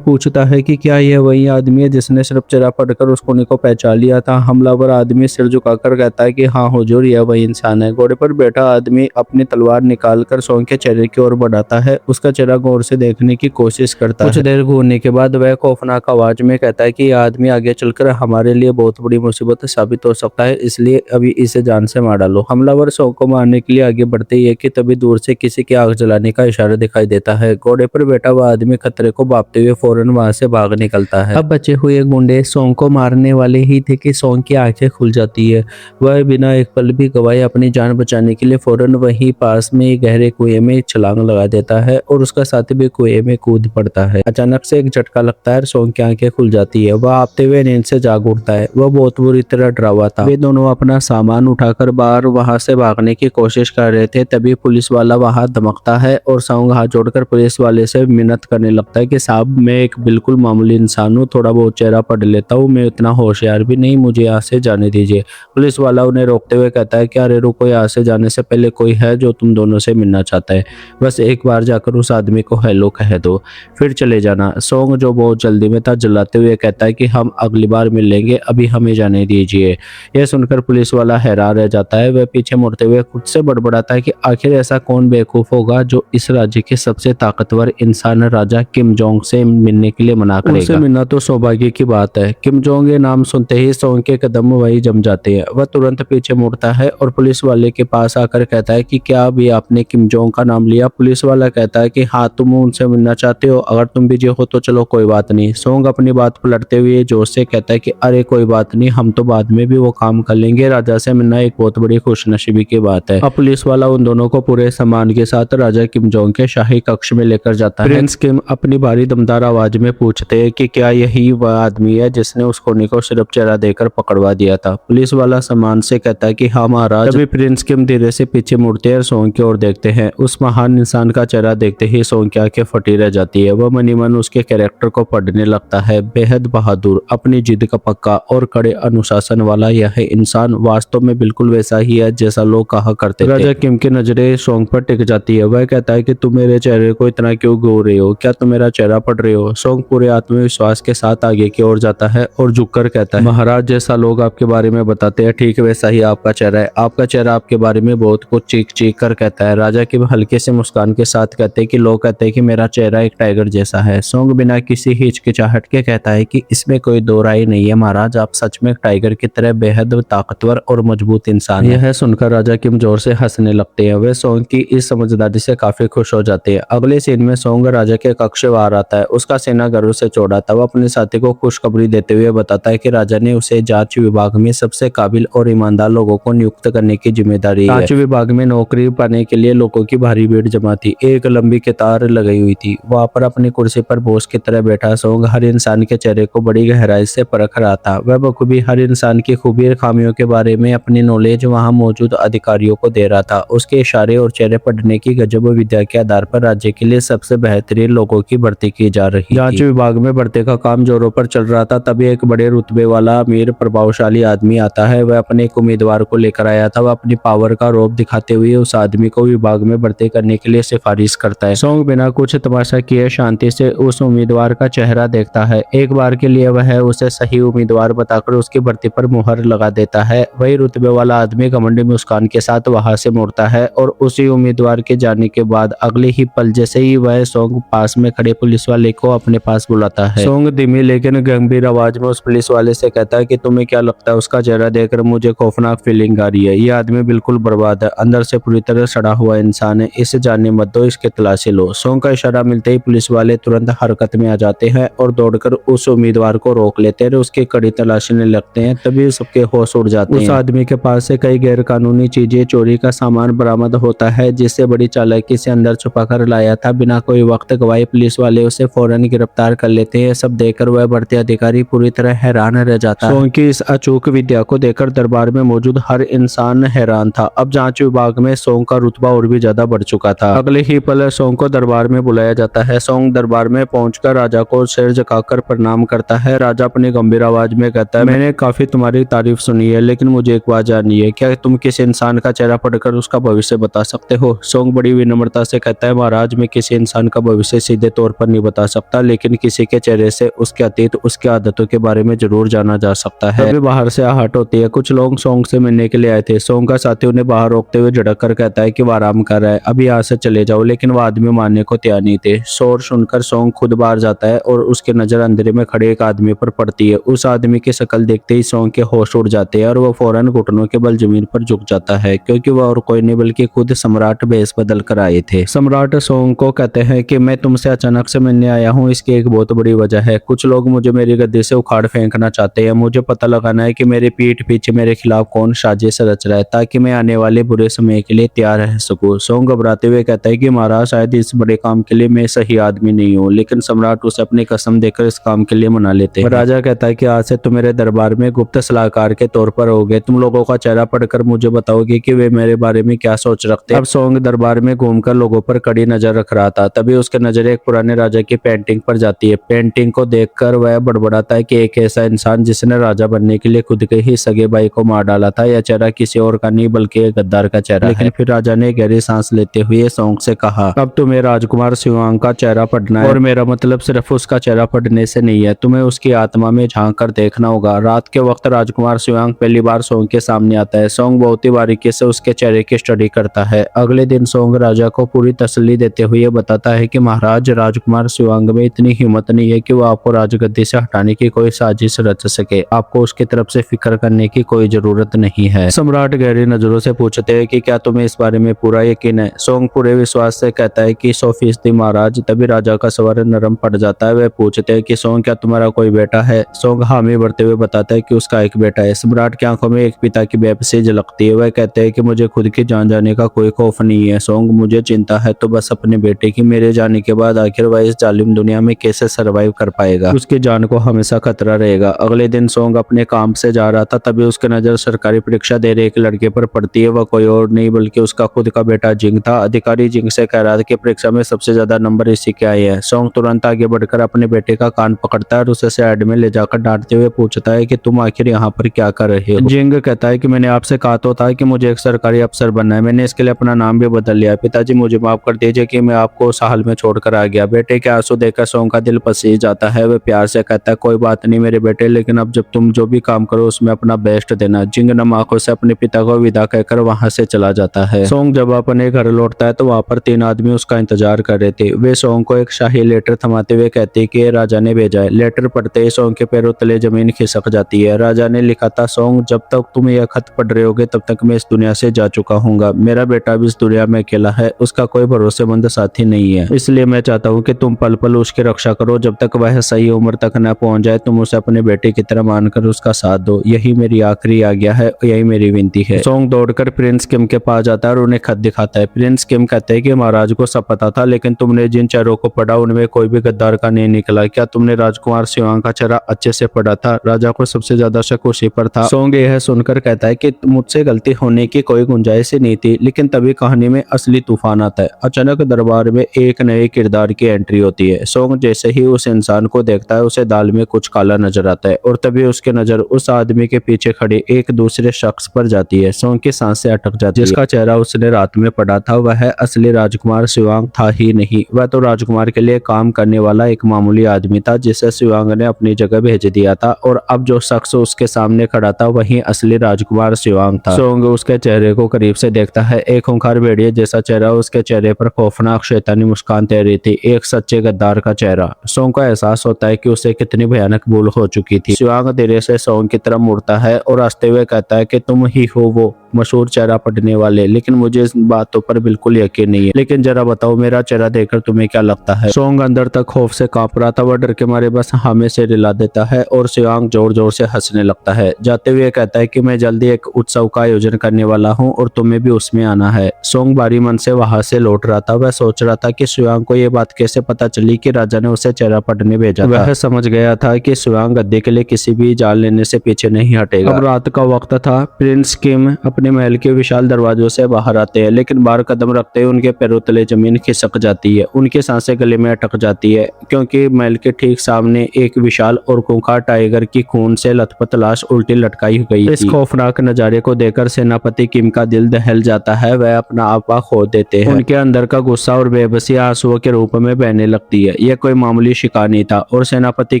पूछता है कि क्या यह वही आदमी है जिसने सिर्फ चेहरा पढ़कर उस खूनी को पहचान लिया था। हमलावर आदमी सिर झुकाकर कहता है कि हाँ हुजूर, यह वही इंसान है। घोड़े पर बैठा आदमी अपनी तलवार निकालकर सोंग के चेहरे की ओर बढ़ाता है। उसका चेहरा गौर से देखने की कोशिश करता है। कुछ देर घूरने के बाद वह खौफनाक आवाज में कहता है कि यह आदमी आगे चलकर हमारे लिए बहुत बड़ी मुसीबत साबित हो सकता है, इसलिए अभी इसे जान से मार डालो। हमलावर सोंग को मारने के लिए आगे बढ़ते ही है कि तभी दूर से किसी के आग जलाने का इशारा दिखाई देता है। घोड़े पर बैठा हुआ आदमी खतरे को भांपते हुए फौरन वहां से भाग निकलता है। अब बचे हुए गुंडे सोंग को मारने वाले ही थे कि सोंग की आंखें खुल जाती है। वह बिना एक पल भी गवाए अपनी जान बचाने के लिए फौरन वहीं पास में गहरे कुएं में छलांग लगा देता है और उसका साथी भी कुएं में कूद पड़ता है। अचानक से एक झटका लगता है, सोंग की आंखें खुल जाती है। वह आपते हुए नींद से जाग उठता है। वह बहुत बुरी तरह डरा हुआ था। वे दोनों अपना सामान उठाकर बाहर वहां से भागने की कोशिश कर रहे थे। तभी पुलिस वाला वहां धमकता है और सोंग हाथ जोड़कर पुलिस वाले से मिन्नत करने लगता है कि साहब, मैं एक बिल्कुल मामूली इंसान हूँ, थोड़ा बहुत चेहरा पढ़ लेता हूँ, मैं इतना होशियार भी नहीं, मुझे यहाँ से जाने दीजिए। पुलिस वाला उन्हें रोकते हुए कहता है कि अरे रुको, यहाँ से जाने से पहले कोई है जो तुम दोनों से मिलना चाहता है, बस एक बार जाकर उस आदमी को हेलो कह दो, फिर चले जाना। सोंग जो बहुत जल्दी में था जलाते हुए कहता है कि हम अगली बार मिल लेंगे, अभी हमें जाने दीजिए। यह सुनकर पुलिस वाला हैरान रह जाता है। वह पीछे मुड़ते हुए खुद से बड़बड़ाता है कि आखिर ऐसा कौन बेवकूफ होगा जो इस राज्य के सबसे ताकतवर इंसान राजा किम जोंग से मिलने के लिए मना करेगा। उनसे मिलना तो सौभाग्य की बात है। किम जोंग ये नाम सुनते ही सोंग के कदम वही जम जाते हैं। वह तुरंत पीछे मुड़ता है और पुलिस वाले के पास आकर कहता है कि क्या अभी आपने किम जोंग का नाम लिया? पुलिस वाला कहता है कि हाँ, तुम उनसे मिलना चाहते हो, अगर तुम बिजी हो तो चलो कोई बात नहीं। सोंग अपनी बात पलटते हुए जोश से कहता है कि अरे कोई बात नहीं, हम तो बाद में भी वो काम कर लेंगे, राजा से मिलना एक बहुत बड़ी खुशनसीबी की बात है। अब पुलिस वाला उन दोनों को पूरे सम्मान के साथ राजा किम जोंग के शाही कक्ष में लेकर जाता है। प्रिंस किम अपनी भारी दमदार आवाज में पूछते हैं कि क्या यही वह आदमी है जिसने उस खूनी को सिर्फ चेहरा देकर पकड़वा दिया था? पुलिस वाला सम्मान से कहता है कि हाँ महाराज। तभी प्रिंस किम धीरे से पीछे मुड़ते हैं और सोंग की ओर देखते हैं। उस महान इंसान का चेहरा देखते ही सोंग की आंखें फटी रह जाती है। वह मनी मन उसके कैरेक्टर को पढ़ने लगता है। बेहद बहादुर, अपनी जिद का पक्का और कड़े अनुशासन वाला यह इंसान वास्तव में बिल्कुल वैसा ही है जैसा लोग कहा करते थे। राजा किम की नजरें सोंग पर टिक जाती है। वह कहता है कि तुम मेरे चेहरे को इतना क्यों घूर रहे हो? क्या तुम मेरा चेहरा पढ़ रहे हो? सोंग पूरे आत्मविश्वास के साथ आगे की ओर जाता है और झुककर कहता है, महाराज जैसा लोग आपके बारे में बताते हैं ठीक वैसा ही आपका चेहरा है। आपका चेहरा आपके बारे में बहुत कुछ चीख चीख कर कहता है। राजा किम हल्के से मुस्कान के साथ कहते हैं कि लोग कहते हैं कि मेरा चेहरा एक टाइगर जैसा है। सोंग बिना किसी हिचकिचाहट के कहता है कि इसमें कोई दो राय नहीं है महाराज, आप सच में एक टाइगर की तरह बेहद ताकतवर और मजबूत इंसान है। यह सुनकर राजा किम जोर से हंसने लगते हैं। वे सोंग की इस समझदारी से काफी खुश हो जाते हैं। अगले सीन में सोंग राजा के कक्ष बाहर आता है। उसका सीना गर्व से चौड़ा था। वह अपने साथी को खुशखबरी देते हुए बताता है कि राजा ने उसे जांच विभाग में सबसे काबिल और ईमानदार लोगों को नियुक्त करने की जिम्मेदारी है। जांच विभाग में नौकरी पाने के लिए लोगों की भारी भीड़ जमा थी। एक लंबी कतार लगी हुई थी। वहां पर अपनी कुर्सी पर बोस की तरह बैठा सोंग हर इंसान के चेहरे को बड़ी गहराई से परख रहा था। वह बखूबी हर इंसान की खूबी और खामियों के बारे में अपनी नॉलेज वहां मौजूद अधिकारियों को दे रहा था। उसके इशारे और चेहरे पढ़ने की गजब विद्या के आधार पर राज्य के लिए सबसे बेहतरीन लोगों की भर्ती की जा रही थी। जांच विभाग में भर्ती का काम जोरों पर चल रहा था। तभी एक बड़े रुतबे वाला अमीर प्रभावशाली आदमी आता है। वह अपने एक उम्मीदवार को लेकर आया था। वह अपनी पावर का रौब दिखाते हुए उस आदमी को विभाग में भर्ती करने के लिए सिफारिश करता है। सोंग बिना कुछ तमाशा किए शांति से उस उम्मीदवार का चेहरा देखता है। एक बार के लिए वह उसे सही उम्मीदवार बताकर उसकी भर्ती पर मुहर लगा देता है। वही रुतबे वाला आदमी घमंडी मुस्कान के साथ वहां से मुड़ता है और उसी उम्मीदवार के जाने के बाद अगले ही पल जैसे ही वह सोंग पास में खड़े पुलिस वाले को अपने पास बुलाता है। सोंग धीमी लेकिन गंभीर आवाज में उस पुलिस वाले से कहता है कि तुम्हें क्या लगता है? उसका चेहरा देखकर मुझे खौफनाक फीलिंग आ रही है। ये आदमी बिल्कुल बर्बाद है, अंदर से पूरी तरह सड़ा हुआ इंसान है। इसे जाने मत दो, इसकी तलाशी लो। सोंग का इशारा मिलते ही पुलिस वाले तुरंत हरकत में आ जाते हैं और दौड़कर उस उम्मीदवार को रोक लेते हैं और उसकी कड़ी तलाशी लेने लगते हैं। तभी सबके होश उड़ जाते हैं। उस आदमी के पास से कई गैर कानूनी चीजें, चोरी का सामान बरामद होता है जिसे बड़ी चालाकी से अंदर छुपा कर लाया था। बिना कोई वक्त गवाए पुलिस वाले उसे फौरन गिरफ्तार कर लेते हैं। सब देखकर वह भर्ती अधिकारी पूरी तरह हैरान रह जाता है। सोंग की इस अचूक विद्या को देखकर दरबार में मौजूद हर इंसान हैरान था। अब जांच विभाग में सोंग का रुतबा और भी ज्यादा बढ़ चुका था। अगले ही पल सोंग को दरबार में बुलाया जाता है। सोंग दरबार में पहुंचकर राजा को सिर झुकाकर प्रणाम करता है। राजा अपनी गंभीर आवाज में कहता है, मैंने काफी तुम्हारी तारीफ सुनी है, लेकिन मुझे एक बात जाननी है, क्या तुम किसी इंसान का चेहरा पढ़कर उसका भविष्य बता सकते हो? सोंग बड़ी विनम्रता से कहता है, महाराज मैं किसी इंसान का भविष्य सीधे तौर पर नहीं बता सकता, सकता, लेकिन किसी के चेहरे से उसके अतीत, उसकी आदतों के बारे में जरूर जाना जा सकता है। तभी बाहर से आहट होती है। कुछ लोग सोंग से मिलने के लिए आए थे। सोंग का साथी उन्हें बाहर रोकते हुए झड़क कर कहता है कि वो आराम कर रहा है, अभी यहाँ से चले जाओ, लेकिन वो आदमी मानने को तैयार नहीं थे। शोर सुनकर सोंग खुद बाहर जाता है और उसकी नजर अंधेरे में खड़े एक आदमी पर पड़ती है। उस आदमी की शक्ल देखते ही सोंग के होश उड़ जाते हैं और वो फौरन घुटनों के बल जमीन पर झुक जाता है, क्योंकि वह और कोई नहीं बल्कि खुद सम्राट भेष बदल कर आए थे। सम्राट सोंग को कहते हैं कि मैं तुमसे अचानक से मिलने आया हूँ, इसकी एक बहुत बड़ी वजह है। कुछ लोग मुझे मेरी गद्दी से उखाड़ फेंकना चाहते हैं। मुझे पता लगाना है कि मेरी पीठ पीछे मेरे खिलाफ कौन साजिश रच रहा है, ताकि मैं आने वाले बुरे समय के लिए तैयार रह सकूं। सोंग घबराते हुए कहता है कि महाराज, शायद इस बड़े काम के लिए मैं सही आदमी नहीं हूँ, लेकिन सम्राट उसे अपनी कसम देकर इस काम के लिए मना लेते हैं। राजा कहता है कि आज से तुम मेरे दरबार में गुप्त सलाहकार के तौर पर रहोगे। तुम लोगों का चेहरा पढ़कर मुझे बताओगे कि वे मेरे बारे में क्या सोच रखते हैं। अब सोंग दरबार में घूमकर लोगों पर कड़ी नजर रख रहा था। तभी उसकी नजर एक पुराने राजा की पेंटिंग पर जाती है। पेंटिंग को देखकर वह बड़बड़ाता है कि एक ऐसा इंसान जिसने राजा बनने के लिए खुद के ही सगे भाई को मार डाला था, यह चेहरा किसी और का नहीं बल्कि एक गद्दार का चेहरा है। फिर राजा ने गहरी सांस लेते हुए सोंग से कहा, अब तुम्हें राजकुमार शिवांग का चेहरा पढ़ना है, और मेरा मतलब सिर्फ उसका चेहरा पढ़ने से नहीं है, तुम्हें उसकी आत्मा में झांक कर देखना होगा। रात के वक्त राजकुमार शिवांग पहली बार सोंग के सामने आता है। सोंग बहुत ही बारीकी से उसके चेहरे की स्टडी करता है। अगले दिन सोंग राजा को पूरी तसल्ली देते हुए बताता है कि महाराज, राजकुमार शिवांग में इतनी हिम्मत नहीं है कि वो आपको राजगद्दी से हटाने की कोई साजिश रच सके। आपको उसकी तरफ से फिक्र करने की कोई जरूरत नहीं है। सम्राट गहरी नजरों से पूछते हैं कि क्या तुम्हें इस बारे में पूरा यकीन है? सोंग पूरे विश्वास से कहता है कि 100% महाराज। तभी राजा का स्वर नरम पड़ जाता है। वह पूछते हैं कि सोंग, क्या तुम्हारा कोई बेटा है? सोंग हामी भरते हुए बताता है कि उसका एक बेटा है। सम्राट की आंखों में एक पिता की बेबसी झलकती है। वह कहते हैं कि मुझे खुद की जान जाने का कोई खौफ नहीं है सोंग, मुझे चिंता है तो बस अपने बेटे की। मेरे जाने के बाद आखिर वह इस जालिम दुनिया में कैसे सरवाइव कर पाएगा? उसकी जान को हमेशा खतरा रहेगा। अगले दिन सोंग अपने काम से जा रहा था। तभी उसकी नजर सरकारी परीक्षा दे रहे एक लड़के पर पड़ती है। वह कोई और नहीं बल्कि उसका खुद का बेटा जिंग था। अधिकारी जिंग से कह रहा था कि परीक्षा में सबसे ज्यादा नंबर इसी के आए हैं। सोंग तुरंत आगे बढ़कर अपने बेटे का कान पकड़ता है और उसे साइड में ले जाकर डांटते हुए पूछता है कि तुम आखिर यहाँ पर क्या कर रहे हो? जिंग कहता है कि मैंने आपसे कहा तो था कि मुझे एक सरकारी अफसर बनना है, मैंने इसके लिए अपना नाम भी बदल लिया। पिताजी, मुझे माफ कर दीजिए कि मैं आपको उस हाल में छोड़कर आ गया। बेटे के आंसू देखकर सोंग का दिल पसीज जाता है। वह प्यार से कहता है, कोई बात नहीं मेरे बेटे, लेकिन अब जब तुम जो भी काम करो उसमें अपना बेस्ट देना। जिंग नम आंखों से अपने पिता को विदा कहकर वहां से चला जाता है। सोंग जब अपने घर लौटता है तो वहां पर 3 आदमी उसका इंतजार कर रहे थे। वे सोंग को एक शाही लेटर थमाते हुए कहते कि राजा ने भेजा है। लेटर पढ़ते ही सोंग के पैरों तले जमीन खिसक जाती है। राजा ने लिखा था, सोंग, जब तक तुम यह खत पढ़ रहे होगे तब तक मैं इस दुनिया से जा चुका हूँगा। मेरा बेटा भी इस दुनिया में अकेला है, उसका कोई भरोसेमंद साथी नहीं है, इसलिए मैं चाहता हूँ कि तुम पल पल उसकी रक्षा करो। जब तक वह सही उम्र तक न पहुंच जाए तुम उसे अपने बेटे की तरह मानकर उसका साथ दो। यही मेरी आखिरी आज्ञा है, यही मेरी विनती है। सोंग दौड़कर प्रिंस किम के पास जाता है और उन्हें खत दिखाता है। प्रिंस किम कहते हैं कि महाराज को सब पता था, लेकिन तुमने जिन चेहरों को पढ़ा उनमें कोई भी गद्दार का नहीं निकला। क्या तुमने राजकुमार शिवांग का चेहरा अच्छे से पढ़ा था? राजा को सबसे ज्यादा शक उसी पर था। सोंग यह सुनकर कहता है कि मुझसे गलती होने की कोई गुंजाइश ही नहीं थी, लेकिन तभी कहानी में असली तूफान आता है। अचानक दरबार में एक नए किरदार की एंट्री होती है। सोंग जैसे ही उस इंसान को देखता है उसे दाल में कुछ काला नजर आता है और तभी उसकी नजर उस आदमी के पीछे खड़े एक दूसरे शख्स पर जाती है। सोंग की सांसें अटक जाती है। जिसका चेहरा उसने रात में पढ़ा था वह असली राजकुमार शिवांग था ही नहीं, वह तो राजकुमार के लिए काम करने वाला एक मामूली आदमी था जिसे शिवांग ने अपनी जगह भेज दिया था। और अब जो शख्स उसके सामने खड़ा था वही असली राजकुमार शिवांग था। सोंग उसके चेहरे को करीब से देखता है। एक खूंखार भेड़िए जैसा चेहरा, उसके चेहरे पर खौफनाक शैतानी मुस्कान तैर थी, एक सच्चे गद्दार का चेहरा। सोंग को एहसास होता है कि उसे कितनी भयानक भूल हो चुकी थी। शिवांग धीरे से सोंग की तरफ मुड़ता है और हंसते हुए कहता है कि तुम ही हो वो मशहूर चेहरा पढ़ने वाले, लेकिन मुझे इस बातों पर बिल्कुल यकीन नहीं है। लेकिन जरा बताओ, मेरा चेहरा देखकर तुम्हें क्या लगता है? सोंग अंदर तक खौफ से कांप रहा था। वह डर के मारे बस हमें से रिला देता है और शिवांग जोर जोर से हंसने लगता है। जाते हुए कहता है कि मैं जल्दी एक उत्सव का आयोजन करने वाला हूँ और तुम्हें भी उसमें आना है। सोंग भारी मन से वहां से लौट रहा था। वह सोच रहा था कि शिवांग को यह बात कैसे पता चली कि राजा ने उसे चेहरा पढ़ने भेजा था। वह समझ गया था कि शिवांग गद्दी के लिए किसी भी जान लेने से पीछे नहीं हटेगा। अब रात का वक्त था। प्रिंस किम अपने अपने महल के विशाल दरवाजों से बाहर आते हैं, लेकिन बाहर कदम रखते ही उनके पैरों तले जमीन खिसक जाती है। उनकी सांसें गले में अटक जाती है, क्योंकि महल के ठीक सामने एक विशाल और खूंखार टाइगर की खून से लथपथ लाश उल्टी लटकाई गई थी। इस खौफनाक नजारे को देखकर सेनापति किम का दिल दहल जाता है। वह अपना आपा खो देते हैं। उनके अंदर का गुस्सा और बेबसी आंसुओं के रूप में बहने लगती है। यह कोई मामूली शिकार नहीं था और सेनापति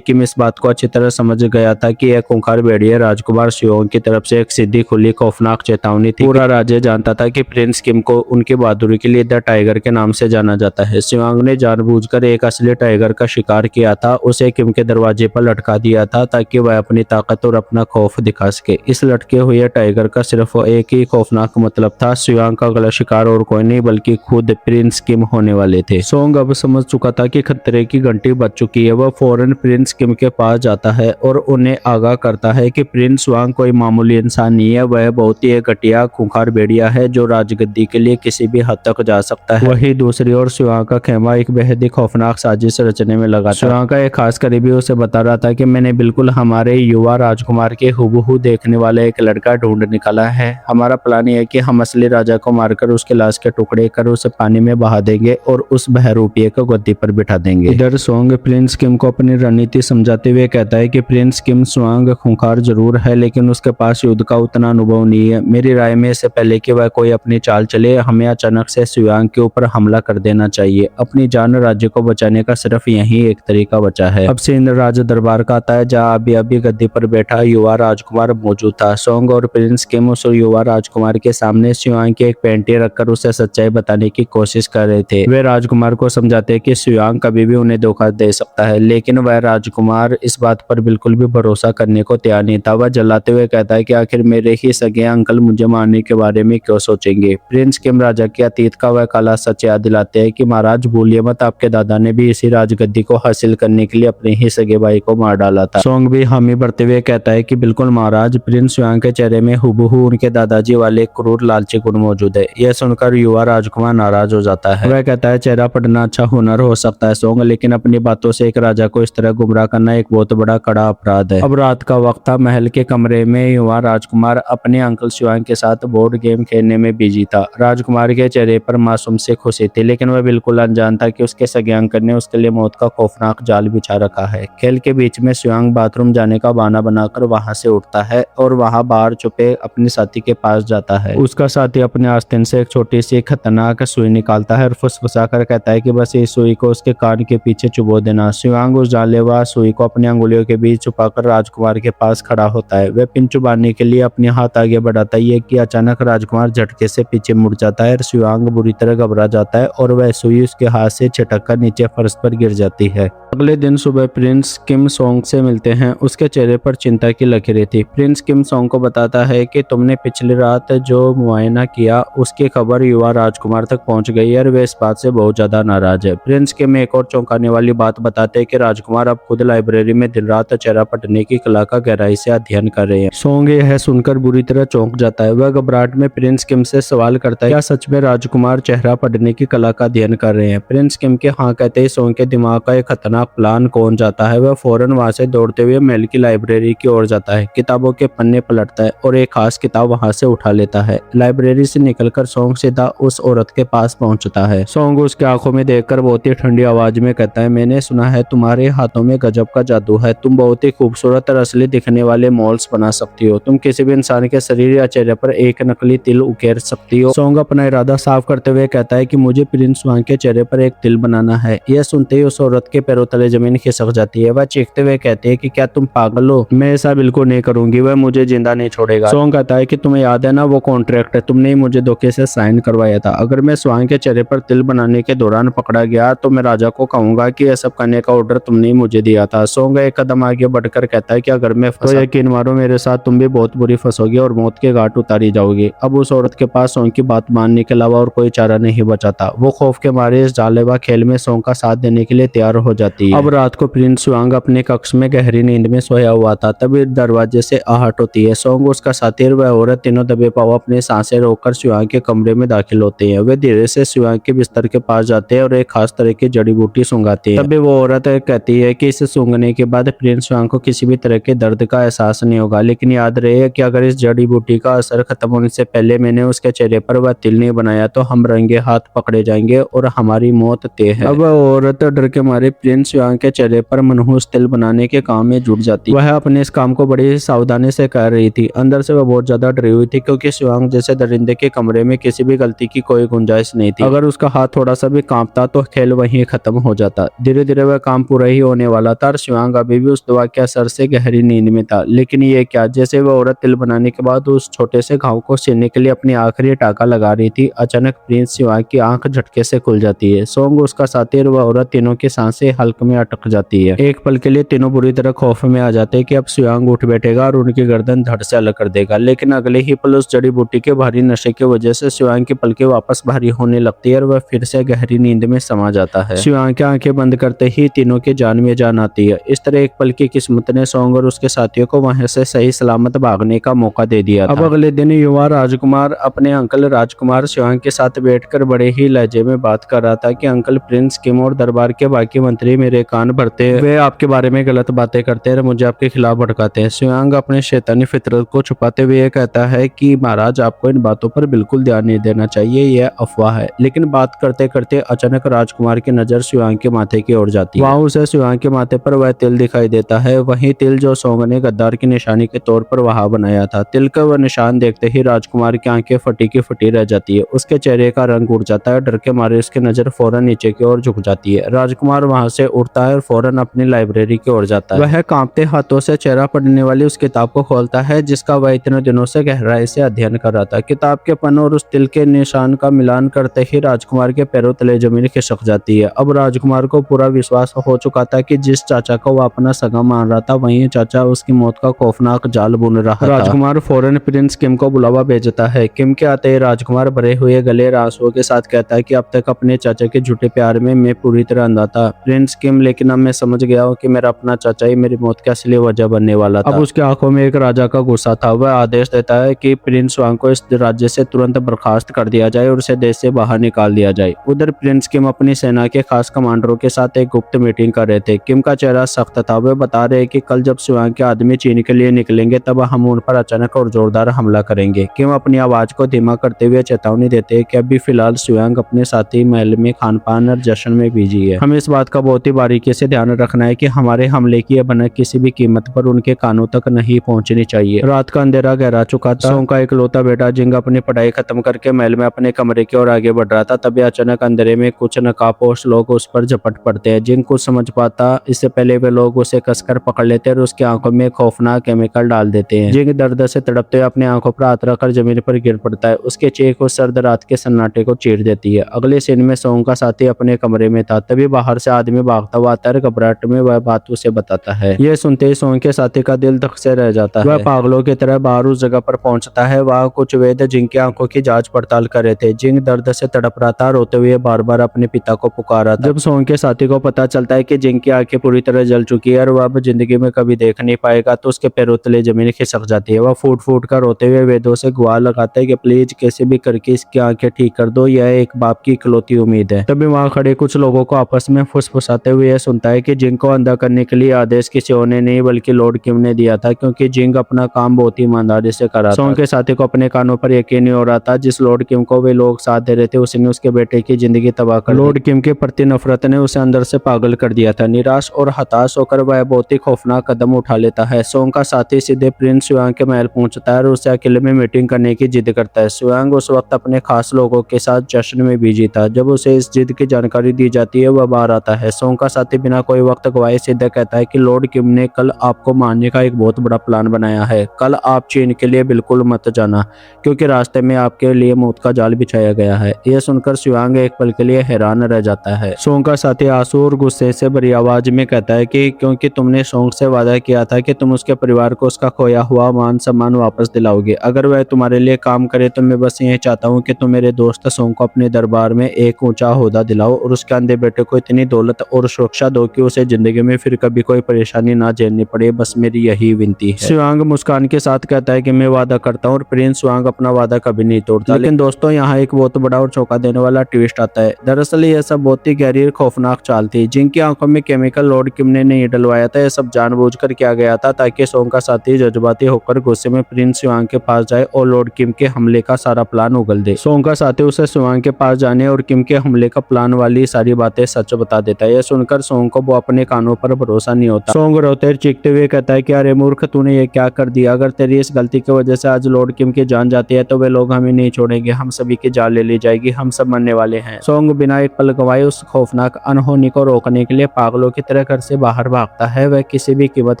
किम इस बात को अच्छी तरह समझ गया था कि यह खूंखार भेड़िया राजकुमार शियोंग की तरफ से एक सीधी खुली खौफनाक चेतावनी थी। पूरा राज्य जानता था कि प्रिंस किम को उनकी बहादुरी के लिए द टाइगर के नाम से जाना जाता है। शियोंग ने जानबूझकर एक असली टाइगर का शिकार किया था, उसे किम के दरवाजे पर लटका दिया था ताकि वह अपनी ताकत और अपना खौफ दिखा सके। इस लटके हुए टाइगर का सिर्फ एक ही खौफनाक मतलब था, शियोंग का अगला शिकार और कोई नहीं बल्कि खुद प्रिंस किम होने वाले थे। सोंग अब समझ चुका था कि खतरे की घंटी बज चुकी है। वह फौरन प्रिंस किम के पास जाता है और उन्हें आगाह करता है कि प्रिंस वांग कोई मामूली इंसान नहीं है, वह बहुत ही एक घटिया खूंखार भेड़िया है जो राजगद्दी के लिए किसी भी हद तक जा सकता है। वही दूसरी ओर शियोंग का खेमा एक बेहद ही खौफनाक साजिश रचने में लगा था। शियोंग का एक खास करीबी उसे बता रहा था कि मैंने बिल्कुल हमारे युवा राजकुमार के हुबहू देखने वाला एक लड़का ढूंढ निकाला है। हमारा प्लान यह है कि हम असली राजा को मारकर उसके लाश के टुकड़े कर उसे पानी में बहा देंगे और उस बहरूपिये को गद्दी पर बिठा देंगे। इधर सोंग प्रिंस किम को अपनी रणनीति समझाते हुए कहता है कि प्रिंस किम स्वांग खूंखार जरूर है, लेकिन उसके पास युद्ध का उतना अनुभव नहीं है। मेरी राय में इससे पहले कि वह कोई अपनी चाल चले, हमें अचानक से शियोंग के ऊपर हमला कर देना चाहिए। अपनी जान राज्य को बचाने का सिर्फ यही एक तरीका बचा है। अब से इंद्र राज दरबार का आता है, जहाँ अभी गद्दी पर बैठा युवा राजकुमार मौजूद था। सोंग और प्रिंस किम उस युवा राजकुमार के सामने शियोंग की एक पेंटी रखकर उसे सच्चाई बताने की कोशिश कर रहे थे। वे राजकुमार को समझाते कि शियोंग कभी भी उन्हें धोखा दे सकता है, लेकिन वह राजकुमार इस बात पर बिल्कुल भी भरोसा करने को तैयार नहीं था। वह जलाते हुए कहता है कि आखिर मेरे ही सगे अंकल मुझे मारने के बारे में क्यों सोचेंगे। प्रिंस किम राजा के अतीत का वह काला सच याद दिलाते हैं कि महाराज भूलिए मत, आपके दादा ने भी इसी राजगद्दी को हासिल करने के लिए अपने ही सगे भाई को मार डाला था। सोंग भी हामी भरते हुए कहता है कि बिल्कुल महाराज। प्रिंस शियोंग के चेहरे में हुबहू उनके दादाजी वाले क्रूर लालची गुण मौजूद है। यह सुनकर युवा राजकुमार नाराज हो जाता है। वह कहता है चेहरा पढ़ना अच्छा हुनर हो सकता है सोंग, लेकिन अपनी बातों से एक राजा को इस तरह गुमराह करना एक बहुत बड़ा कड़ा अपराध है। अब रात का वक्त था। महल के कमरे में युवा राजकुमार अपने अंकल शियोंग के साथ बोर्ड गेम खेलने में बिजी था। राजकुमार के चेहरे पर मासूम से खुशी थी, लेकिन वह बिल्कुल अनजान था कि उसके सगे अंकल ने उसके लिए मौत का खौफनाक जाल बिछा रखा है। खेल के बीच में शियोंग बाथरूम जाने का बहाना बनाकर वहां से उठता है और वहां बाहर छुपे अपने साथी के पास जाता है। उसका साथी अपने आस्तीन से एक छोटी सी खतरनाक सुई निकालता है और फुसफुसा कर कहता है कि बस इस सुई को उसके कान के पीछे चुबो देना। शियोंग उस जानलेवा सुई को अपनी अंगुलियों के बीच छुपाकर राजकुमार के पास खड़ा होता है। वह पिन चुबाने के लिए अपने हाथ आगे बढ़ाता है कि अचानक राजकुमार झटके से पीछे मुड़ जाता है। शियोंग बुरी तरह घबरा जाता है और वह सुई उसके हाथ से छिटक कर नीचे फर्श पर गिर जाती है। अगले दिन सुबह प्रिंस किम सोंग से मिलते हैं। उसके चेहरे पर चिंता की लकीरें थी। प्रिंस किम सोंग को बताता है कि तुमने पिछली रात जो मुआयना किया उसकी खबर युवा राजकुमार तक पहुंच गई है और वे इस बात से बहुत ज्यादा नाराज है। प्रिंस किम एक और चौंकाने वाली बात बताते हैं कि राजकुमार अब खुद लाइब्रेरी में दिन रात चेहरा पढ़ने की कला का गहराई से अध्ययन कर रहे हैं। सोंग यह सुनकर बुरी तरह चौंक जाता है। वह घबराहट में प्रिंस किम से सवाल करता है क्या सच में राजकुमार चेहरा पढ़ने की कला का अध्ययन कर रहे हैं। प्रिंस किम के हाँ कहते ही सोंग के दिमाग का एक खतरनाक प्लान कौन जाता है। वह फौरन वहां से दौड़ते हुए महल की लाइब्रेरी की ओर जाता है, किताबों के पन्ने पलटता है और एक खास किताब वहां से उठा लेता है। लाइब्रेरी से निकलकर सोंग सीधा उस औरत के पास पहुंचता है। सोंग उसके आंखों में देखकर बहुत ही ठंडी आवाज में कहता है मैंने सुना है तुम्हारे हाथों में गजब का जादू है। तुम बहुत ही खूबसूरत और असली दिखने वाले मॉल्स बना सकती हो। तुम किसी भी इंसान के शरीर या चेहरे पर एक नकली तिल उकेर सकती हो। सोंग अपना इरादा साफ करते हुए कहता है कि मुझे प्रिंस वांग के चेहरे पर एक तिल बनाना है। यह सुनते ही उस औरत के पैरों तले जमीन खिसक जाती है। वह चीखते हुए कहती है कि क्या तुम पागल हो, मैं ऐसा बिल्कुल नहीं करूंगी, वह मुझे जिंदा नहीं छोड़ेगा। सोंग कहता है कि तुम्हें याद है ना वो कॉन्ट्रैक्ट है, तुमने ही मुझे धोखे से साइन करवाया था। अगर मैं स्वांग के चेहरे पर तिल बनाने के दौरान पकड़ा गया तो मैं राजा को कहूंगा कि यह सब करने का ऑर्डर तुमने ही मुझे दिया था। सोंग एक कदम आगे बढ़कर कहता है कि अगर मैं फंसा तो यकीन मारो मेरे साथ तुम भी बहुत बुरी फंसोगी और मौत के घाट उतारी जाओगी। अब उस औरत के पास सोंग की बात मानने के अलावा और कोई चारा नहीं बचा था। वो खौफ के मारे इस जानलेवा खेल में सोंग का साथ देने के लिए तैयार हो जाती है। अब रात को प्रिंस स्वांग अपने कक्ष में गहरी नींद में सोया हुआ था, तभी दरवाजे से आहट होती है। सोंग, उसका साथी और वह औरत तीनों दबे पाव अपने सांसें रोककर स्वांग के कमरे में दाखिल होते हैं। वे धीरे से स्वांग के बिस्तर के पास जाते हैं और एक खास तरह की जड़ी बूटी सूंघाते हैं। तभी वो औरत कहती है कि इसे सूंघने के बाद प्रिंस स्वांग को किसी भी तरह के दर्द का एहसास नहीं होगा, लेकिन याद रहे कि अगर इस जड़ी बूटी का असर असर खत्म होने से पहले मैंने उसके चेहरे पर वह तिल नहीं बनाया तो हम रंगे हाथ पकड़े जाएंगे और हमारी मौत तय है। अब औरत डर के मारे प्रिंस युआंग के चेहरे पर मनहूस तिल बनाने के काम में जुट जाती। वह अपने इस काम को बड़ी सावधानी से कर रही थी। अंदर से वह बहुत ज्यादा डरी हुई थी क्योंकि युआंग जैसे दरिंदे के कमरे में किसी भी गलती की कोई गुंजाइश नहीं थी। अगर उसका हाथ थोड़ा सा भी कांपता तो खेल वहीं खत्म हो जाता। धीरे धीरे वह काम पूरा ही होने वाला था और युआंग अभी भी उस दवा के असर से गहरी नींद में था। लेकिन ये क्या, जैसे वह औरत तिल बनाने के बाद उस छोटे से घाव को सीलने के लिए अपनी आखिरी टाका लगा रही थी, अचानक प्रिंस युआंग की आंख झटके से खुल जाती है। सोंग, उसका साथी और वह औरत तीनों की सांसें हल्क में अटक जाती है। एक पल के लिए तीनों बुरी तरह खौफ में आ जाते हैं कि अब युआंग उठ बैठेगा और उनकी गर्दन धड़ से अलग कर देगा। लेकिन अगले ही पल उस जड़ी बूटी के भारी नशे की वजह से युआंग की पलकें वापस भारी होने लगती है और वह फिर से गहरी नींद में समा जाता है। युआंग की आंखें बंद करते ही तीनों की जान में जान आती है। इस तरह एक पल की किस्मत ने सोंग और उसके साथियों को वहां से सही सलामत भागने का मौका दे दिया था। अब अगले दिन युवा राजकुमार अपने अंकल राजकुमार युआंग के साथ बैठकर बड़े ही लहजे में बात कर रहा था कि अंकल, प्रिंस किम और दरबार के बाकी मंत्री मेरे कान भरते हैं। वे आपके बारे में गलत बातें करते हैं और मुझे आपके खिलाफ भड़काते हैं। युआंग अपने शैतानी फितरत को छुपाते हुए ये कहता है कि महाराज, आपको इन बातों पर बिल्कुल ध्यान नहीं देना चाहिए, यह अफवाह है। लेकिन बात करते करते अचानक राजकुमार की नजर युआंग के माथे की ओर जाती है। वहाँ उसे युआंग के माथे पर वह तिल दिखाई देता है, वही तिल जो सोंग ने गद्दार की निशानी के तौर पर वहां बनाया था। तिल का वह निशान देखते ही राजकुमार की आंखें फटी की फटी रह जाती है। उसके चेहरे का रंग उड़ जाता है। डर के मारे उसकी नजर फौरन नीचे की ओर झुक जाती है। राजकुमार वहां से उठता है और फौरन अपनी लाइब्रेरी की ओर जाता है। वह कांपते हाथों से चेहरा पढ़ने वाली उस किताब को खोलता है जिसका वह इतने दिनों से गहराई से अध्ययन कर रहा था। किताब के पन्नों और उस तिल के निशान का मिलान करते ही राजकुमार के पैरों तले जमीन खिसक जाती है। अब राजकुमार को पूरा विश्वास हो चुका था कि जिस चाचा को वह अपना सगा मान रहा था वही चाचा उसकी मौत का खौफनाक जाल बुन रहा था। राजकुमार फौरन प्रिंस किम को बुलावा भेजता है। किम के आते ही राजकुमार भरे हुए गले आंसुओं के साथ कहता है कि अब तक अपने चाचा के झूठे प्यार में मैं पूरी तरह अंधा था प्रिंस किम, लेकिन अब मैं समझ गया हूँ कि मेरा अपना चाचा ही मेरी मौत की असली वजह बनने वाला था। अब उसकी आंखों में एक राजा का गुस्सा था। वह आदेश देता है कि प्रिंस युआंग को इस राज्य से तुरंत बर्खास्त कर दिया जाए और उसे देश से बाहर निकाल दिया जाए। उधर प्रिंस किम अपनी सेना के खास कमांडरों के साथ एक गुप्त मीटिंग कर रहे थे। किम का चेहरा सख्त था। वे बता रहे कि कल जब युआंग के आदमी चीन के लिए निकलेंगे तब हम उन पर अचानक और जोरदार हमला करेंगे। किम अपनी आवाज को धीमा करते हुए चेतावनी देते हैं कि अभी फिलहाल युआंग अपने साथी महल में खानपान और जश्न में बिजी है। हमें इस बात का बहुत ही बारीकी से ध्यान रखना है कि हमारे हमले की भनक किसी भी कीमत पर उनके कानों तक नहीं पहुंचनी चाहिए। रात का अंधेरा गहरा चुका था। सोंग का इकलौता बेटा जिंग अपनी पढ़ाई खत्म करके महल में अपने कमरे की ओर आगे बढ़ रहा था। तभी अचानक अंधेरे में कुछ नकाबपोश लोग उस पर झपट पड़ते हैं। जिंग कुछ समझ पाता इससे पहले वे लोग उसे कसकर पकड़ लेते हैं और उसकी आंखों में खौफनाक केमिकल डाल देते हैं। जिंग दर्द से तड़पते हुए अपने आंखों पर हाथ रखकर जमीन पर गिर पड़ता है। उसके चीख उस सर्द रात के सन्नाटे को चीर देती है। अगले सीन में सोंग का साथी अपने कमरे में था। तभी बाहर से आदमी भागता हुआ आता है। घबराहट में वह बात उसे बताता है। यह सुनते ही सोंग के साथी का दिल धक से रह जाता है। वह पागलों की तरह बाहर उस जगह पर पहुंचता है। वहाँ कुछ वैद्य जिंग की आंखों की जांच पड़ताल कर रहे थे। जिंग दर्द से तड़प रहा था, रोते हुए बार बार अपने पिता को पुकारा था। जब सोंग के साथी को पता चलता है कि जिंग की आंखें पूरी तरह जल चुकी है और वह अब जिंदगी में कभी देख नहीं पाएगा तो उसके पैरों तले जमीन खिसक जाती है। वह फूट फूट कर रोते हुए वेदों से गुहार लगाता है कि प्लीज कैसे भी करके इसकी आंखें ठीक कर दो, यह एक बाप की इकलौती उम्मीद है। तभी वहां खड़े कुछ लोगों को आपस में फुसफुसाते हुए यह सुनता है कि जिंग को अंधा करने के लिए आदेश किसी और ने नहीं बल्कि लॉर्ड किम ने दिया था, क्योंकि जिंग अपना काम बहुत ही ईमानदारी से कर रहा था। सोंग के साथी को अपने कानों पर यकीन नहीं हो रहा था। जिस लॉर्ड किम को वे लोग साथ दे रहे थे उसने उसके बेटे की जिंदगी तबाह कर दी। लॉर्ड किम के प्रति नफरत ने उसे अंदर से पागल कर दिया था। निराश और हताश होकर वह बहुत ही खौफनाक कदम उठा लेता है। सोंग का साथी सीधे प्रिंस युआंग के महल पहुंचता है और उसे अकेले में मीटिंग करने की जिद करता है। युआंग उस वक्त अपने खास लोगों के साथ जश्न में बिजी था। जब उसे इस जिद की जानकारी दी जाती है वह बाहर आता है। सोंग का साथी बिना कोई वक्त गवाए सीधे कहता है कि लॉर्ड किम ने कल आपको मारने का एक बहुत बड़ा प्लान बनाया है। कल आप चीन के लिए बिल्कुल मत जाना क्योंकि रास्ते में आपके लिए मौत का जाल बिछाया गया है। यह सुनकर युआंग एक पल के लिए हैरान रह जाता है। सोंग का साथी आंसू और गुस्से से भरी आवाज में कहता है कि क्योंकि तुमने सोंग से वादा किया था कि तुम उसके परिवार को उसका खोया हुआ मान सम्मान वापस दिलाओगे। अगर वह तुम्हारे लिए काम करे तो मैं बस यही चाहता हूँ कि तुम मेरे दोस्त सोंग को अपने दरबार में एक ऊंचा ओहदा दिलाओ और उसके अंधे बेटे को इतनी दौलत और सुरक्षा दो कि उसे जिंदगी में फिर कभी कोई परेशानी ना झेलनी पड़े। बस मेरी यही विनती है। युआंग मुस्कान के साथ कहता है कि मैं वादा करता हूँ और प्रिंस युआंग अपना वादा कभी नहीं तोड़ता। लेकिन दोस्तों यहाँ एक बहुत बड़ा और चौंका देने वाला ट्विस्ट आता है। दरअसल यह सब बहुत ही गहरी और खौफनाक चाल थी। जिनकी आंखों में केमिकल लॉर्ड किम ने नहीं डलवाया था। यह सब जानबूझकर किया गया था ताकि सोंग का साथी जज्बाती होकर गुस्से में प्रिंस युआंग के पास जाए और लॉर्ड किम के हमले का सारा प्लान उगल दे। सोंग का साथी उसे स्वांग के पास जाने और किम के हमले का प्लान वाली सारी बातें सच बता देता है। यह सुनकर सोंग को वो अपने कानों पर भरोसा नहीं होता। सोंग रोते चीखते हुए कहता है कि अरे मूर्ख, तूने ये क्या कर दिया? अगर तेरी इस गलती की वजह से आज लॉर्ड किम की जान जाती है तो वे लोग हमें नहीं छोड़ेंगे, हम सभी की जान ले ली जाएगी, हम सब मरने वाले हैं। सोंग बिना एक पल गवाए उस खौफनाक अनहोनी को रोकने के लिए पागलों की तरह घर से बाहर भागता है। वह किसी भी कीमत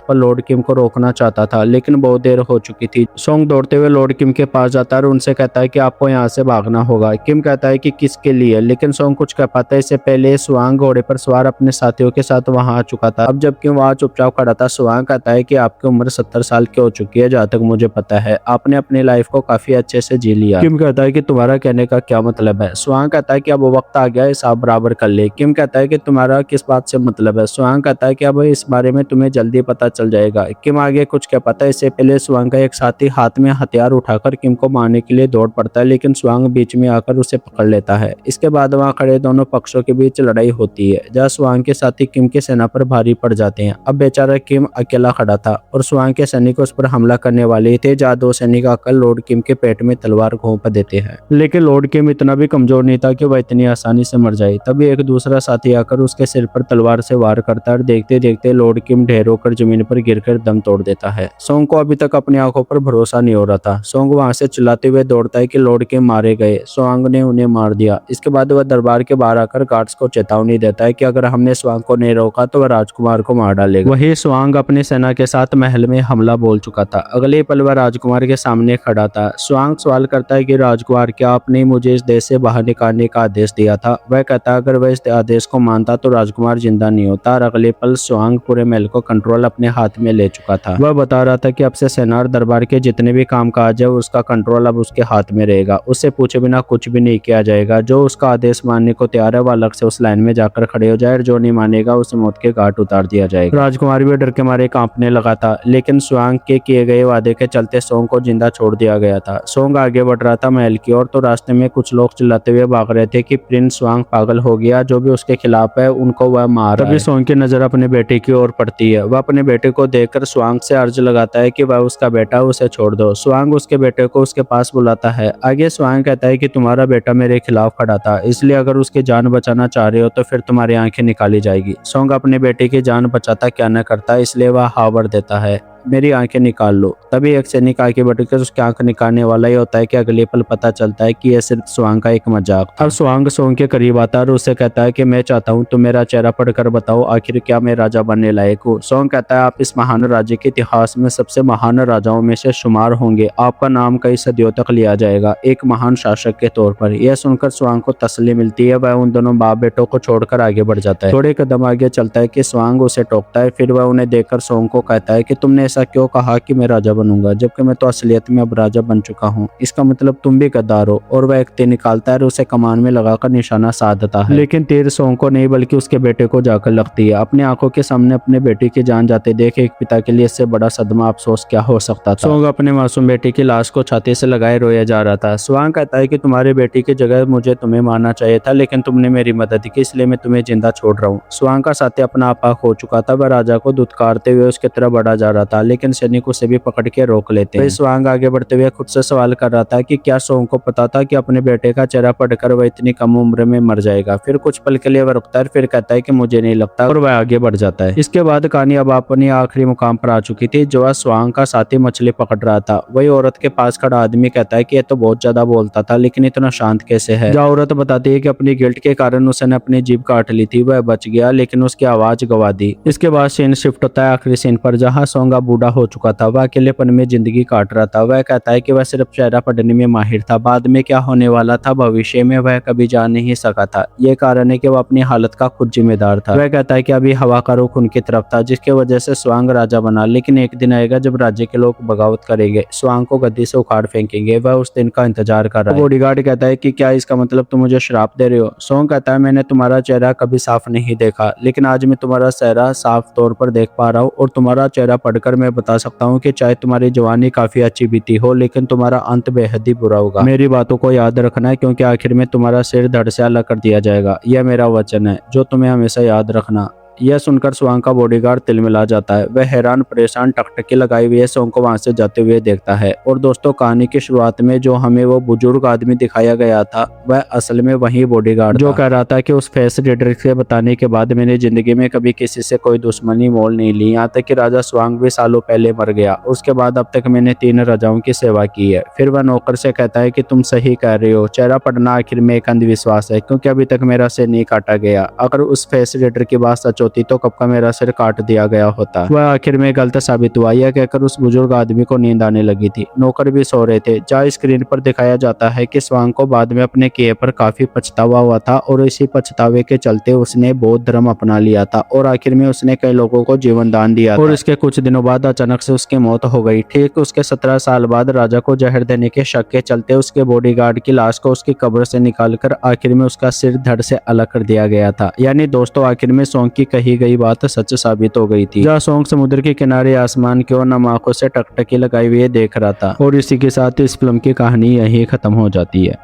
पर लॉर्ड किम को रोकना चाहता था, लेकिन बहुत देर हो चुकी थी। सोंग दौड़ते हुए लॉर्ड किम के पास जाता है और उनसे कहता है कि आपको यहाँ से भागना होगा। किम कहता है कि किसके लिए, लेकिन सोंग कुछ कह पाता है। इससे पहले स्वांग घोड़े पर सवार अपने साथियों के साथ वहां आ चुका था। अब जबकि वहां चुपचाप खड़ा था, स्वांग कहता है कि आपकी उम्र 70 साल की हो चुकी है, जहाँ तक मुझे पता है आपने अपनी लाइफ को काफी अच्छे से जी लिया। किम कहता है कि तुम्हारा कहने का क्या मतलब है? स्वांग कहता है कि अब वो वक्त आ गया, हिसाब बराबर कर ले। किम कहता है कि तुम्हारा किस बात से मतलब है? स्वांग कहता है कि अब इस बारे में तुम्हें जल्दी पता चल जाएगा। किम आगे कुछ कह पाता है। इससे पहले स्वांग का एक साथी हाथ में हथियार उठाकर किम को मारने के लिए दौड़ पड़ता है, लेकिन स्वांग बीच में आकर उसे पकड़ लेता है। इसके बाद वहां खड़े दोनों पक्षों के बीच लड़ाई होती है, जहाँ स्वांग के साथी किम की सेना पर भारी पड़ जाते हैं। अब बेचारा किम अकेला खड़ा था और स्वांग के सैनिक उस पर हमला करने वाले थे, जहाँ दो सैनिक आकर लॉर्ड किम के पेट में तलवार घोंप देते हैं। लेकिन लॉर्ड किम इतना भी कमजोर नहीं था कि वह इतनी आसानी से मर जाए। तभी एक दूसरा साथी आकर उसके सिर पर तलवार से वार करता है और देखते देखते लॉर्ड किम ढेर होकर जमीन पर गिरकर दम तोड़ देता है। सोंग को अभी तक अपनी आंखों पर भरोसा नहीं हो रहा था। सोंग वहां से चिल्लाते हुए दौड़ता है कि लॉर्ड किम मारे गए, स्वांग ने उन्हें मार दिया। इसके बाद वह दरबार के बाहर आकर गार्ड्स को चेतावनी देता है कि अगर हमने स्वांग को नहीं रोका तो वह राजकुमार को मार डालेगा। वही स्वांग अपनी सेना के साथ महल में हमला बोल चुका था। अगले पल वह राजकुमार के सामने खड़ा था। स्वांग सवाल करता है कि राजकुमार, क्या आपने मुझे इस देश से बाहर निकालने का आदेश दिया था? वह कहता है अगर वह इस आदेश को मानता तो राजकुमार जिंदा नहीं होता। और अगले पल स्वांग पूरे महल को कंट्रोल अपने हाथ में ले चुका था। वह बता रहा था कि अब से सेना और दरबार के जितने भी कामकाज है उसका कंट्रोल अब उसके हाथ में रहेगा। उससे पूछे बिना कुछ भी नहीं किया जाएगा। जो उसका आदेश मानने को तैयार है वह अलग से उस लाइन में जाकर खड़े हो जाए, और जो नहीं मानेगा उसे मौत के घाट उतार दिया जाएगा। राजकुमार भी डर के मारे कांपने लगा था, लेकिन स्वांग के किए गए वादे के चलते सोंग को जिंदा छोड़ दिया गया था। सोंग आगे बढ़ रहा था महल की ओर, तो रास्ते में कुछ लोग चिल्लाते हुए भाग रहे थे कि प्रिंस स्वांग पागल हो गया, जो भी उसके खिलाफ है उनको वह मार रहा है। तभी सोंग की नजर अपने बेटे की ओर पड़ती है। वह अपने बेटे को देखकर स्वांग से अर्ज लगाता है कि वह उसका बेटा, उसे छोड़ दो। स्वांग उसके बेटे को उसके पास बुलाता है। आगे स्वांग कहता है कि तुम्हारा बेटा मेरे खिलाफ खड़ा था, इसलिए अगर उसकी जान बचाना चाह रहे हो तो फिर तुम्हारी आंखें निकाली जाएगी। सोंग अपने बेटे की जान बचाता क्या न करता, इसलिए वह हाँ भर देता है, मेरी आंखें निकाल लो। तभी एक सैनिक आगे बढ़कर उसकी आंख निकालने वाला ही होता है कि अगले पल पता चलता है कि यह सिर्फ स्वांग का एक मजाक था। अब स्वांग सोंग के करीब आता है और उससे कहता है कि मैं चाहता हूँ तुम मेरा चेहरा पढ़कर बताओ, आखिर क्या मैं राजा बनने लायक हूँ? सोंग कहता है आप इस महान राज्य के इतिहास में सबसे महान राजाओं में से शुमार होंगे। आपका नाम कई सदियों तक लिया जाएगा, एक महान शासक के तौर पर। यह सुनकर स्वांग को तसल्ली मिलती है। वह उन दोनों बाप बेटों को छोड़कर आगे बढ़ जाता है। थोड़े कदम आगे चलता है कि स्वांग उसे टोकता है। फिर वह उन्हें देखकर सोंग को कहता है कि तुमने ऐसा क्यों कहा कि मैं राजा बनूंगा, जबकि मैं तो असलियत में अब राजा बन चुका हूँ? इसका मतलब तुम भी गद्दार हो। और वह एक तीर निकालता है और उसे कमान में लगाकर निशाना साधता है, लेकिन तीर सोंग को नहीं बल्कि उसके बेटे को जाकर लगती है। अपनी आंखों के सामने अपने बेटे की जान जाते देख एक पिता के लिए इससे बड़ा सदमा अफसोस क्या हो सकता था। सोंग अपने मासूम बेटे की लाश को छाती से लगाए रोया जा रहा था। स्वांग कहता है कि तुम्हारे बेटी की जगह मुझे तुम्हें मारना चाहिए था, लेकिन तुमने मेरी मदद की, इसलिए मैं तुम्हें जिंदा छोड़ रहा हूँ। स्वांग का साथी अपना आपा खो चुका था। वह राजा को दुत्कारते हुए उसकी तरफ बढ़ा जा रहा था, लेकिन सैनिक उसे भी पकड़ के रोक लेते हैं। स्वांग आगे बढ़ते हुए खुद से सवाल कर रहा था कि क्या सोंग को पता था कि अपने बेटे का चेहरा पढ़कर वह इतनी कम उम्र में मर जाएगा? फिर कुछ पल के लिए वह रुकता है, फिर कहता है कि मुझे नहीं लगता, और वह आगे बढ़ जाता है। इसके बाद कहानी अब अपनी आखिरी मुकाम पर आ चुकी थी, जो स्वांग का साथी मछली पकड़ रहा था। वही औरत के पास खड़ा आदमी कहता है कि यह तो बहुत ज्यादा बोलता था, लेकिन इतना शांत कैसे है? जो औरत बताती है कि अपनी गिल्ट के कारण उसने अपनी जीभ काट ली थी, वह बच गया, लेकिन उसकी आवाज गवा दी। इसके बाद सीन शिफ्ट होता है आखिरी सीन पर, जहाँ सोंग बूढ़ा हो चुका था। वह अकेलेपन में जिंदगी काट रहा था। वह कहता है कि वह सिर्फ चेहरा पढ़ने में माहिर था, बाद में क्या होने वाला था भविष्य में वह कभी जान नहीं सका था। ये कारण है कि वह अपनी हालत का खुद जिम्मेदार था। वह कहता है कि अभी हवा का रुख उनकी तरफ था, जिसकी वजह से स्वांग राजा बना, लेकिन एक दिन आएगा जब राज्य के लोग बगावत करेंगे, स्वांग को गद्दी से उखाड़ फेंकेंगे। वह उस दिन का इंतजार कर रहा है। बॉडीगार्ड कहता है कि क्या इसका मतलब तुम मुझे श्राप दे रहे हो? सोंग कहता है मैंने तुम्हारा चेहरा कभी साफ नहीं देखा, लेकिन आज मैं तुम्हारा चेहरा साफ तौर पर देख पा रहा हूँ, और तुम्हारा चेहरा पढ़कर मैं बता सकता हूँ कि चाहे तुम्हारी जवानी काफी अच्छी बीती हो, लेकिन तुम्हारा अंत बेहद ही बुरा होगा। मेरी बातों को याद रखना है, क्योंकि आखिर में तुम्हारा सिर धड़ से अलग कर दिया जाएगा। यह मेरा वचन है जो तुम्हें हमेशा याद रखना। यह सुनकर स्वांग का बॉडीगार्ड तिलमिला जाता है। वह हैरान परेशान टकटकी लगाए हुए सोंग को वहां से जाते हुए देखता है। और दोस्तों, कहानी की शुरुआत में जो हमें वो बुजुर्ग आदमी दिखाया गया था, वह असल में वही बॉडीगार्ड जो कह रहा था कि उस फेस रीडर के बताने के बाद मैंने जिंदगी में कभी किसी से कोई दुश्मनी मोल नहीं ली। यहाँ तक कि राजा स्वांग भी सालों पहले मर गया। उसके बाद अब तक मैंने 3 राजाओं की सेवा की है। फिर वह नौकर से कहता है कि तुम सही कह रहे हो, चेहरा पढ़ना आखिर में एक अंधविश्वास है, क्योंकि अभी तक मेरा सिर नहीं काटा गया। अगर उस फेस रीडर की बात सच होती तो कब का मेरा सिर काट दिया गया होता। वह आखिर में गलत साबित हुआ। यह कहकर उस बुजुर्ग आदमी को नींद आने लगी थी। नौकर भी सो रहे थे। जहाँ स्क्रीन पर दिखाया जाता है कि स्वांग को बाद में अपने किए पर काफी पछतावा हुआ था और इसी पछतावे के चलते उसने बौद्ध धर्म अपना लिया था और आखिर में उसने कई लोगों को जीवन दान दिया और इसके कुछ दिनों बाद अचानक से उसकी मौत हो गई। ठीक उसके 17 साल बाद राजा को जहर देने के शक के चलते उसके बॉडीगार्ड की लाश को उसकी कब्र से निकालकर आखिर में उसका सिर धड़ से अलग कर दिया गया था। यानी दोस्तों, आखिर में सोंग की कही गई बात सच साबित हो गई थी। जहाँ सोंग समुद्र के किनारे आसमान की ओर नम आंखों से टकटकी लगाई हुई देख रहा था। और इसी के साथ इस फिल्म की कहानी यही खत्म हो जाती है।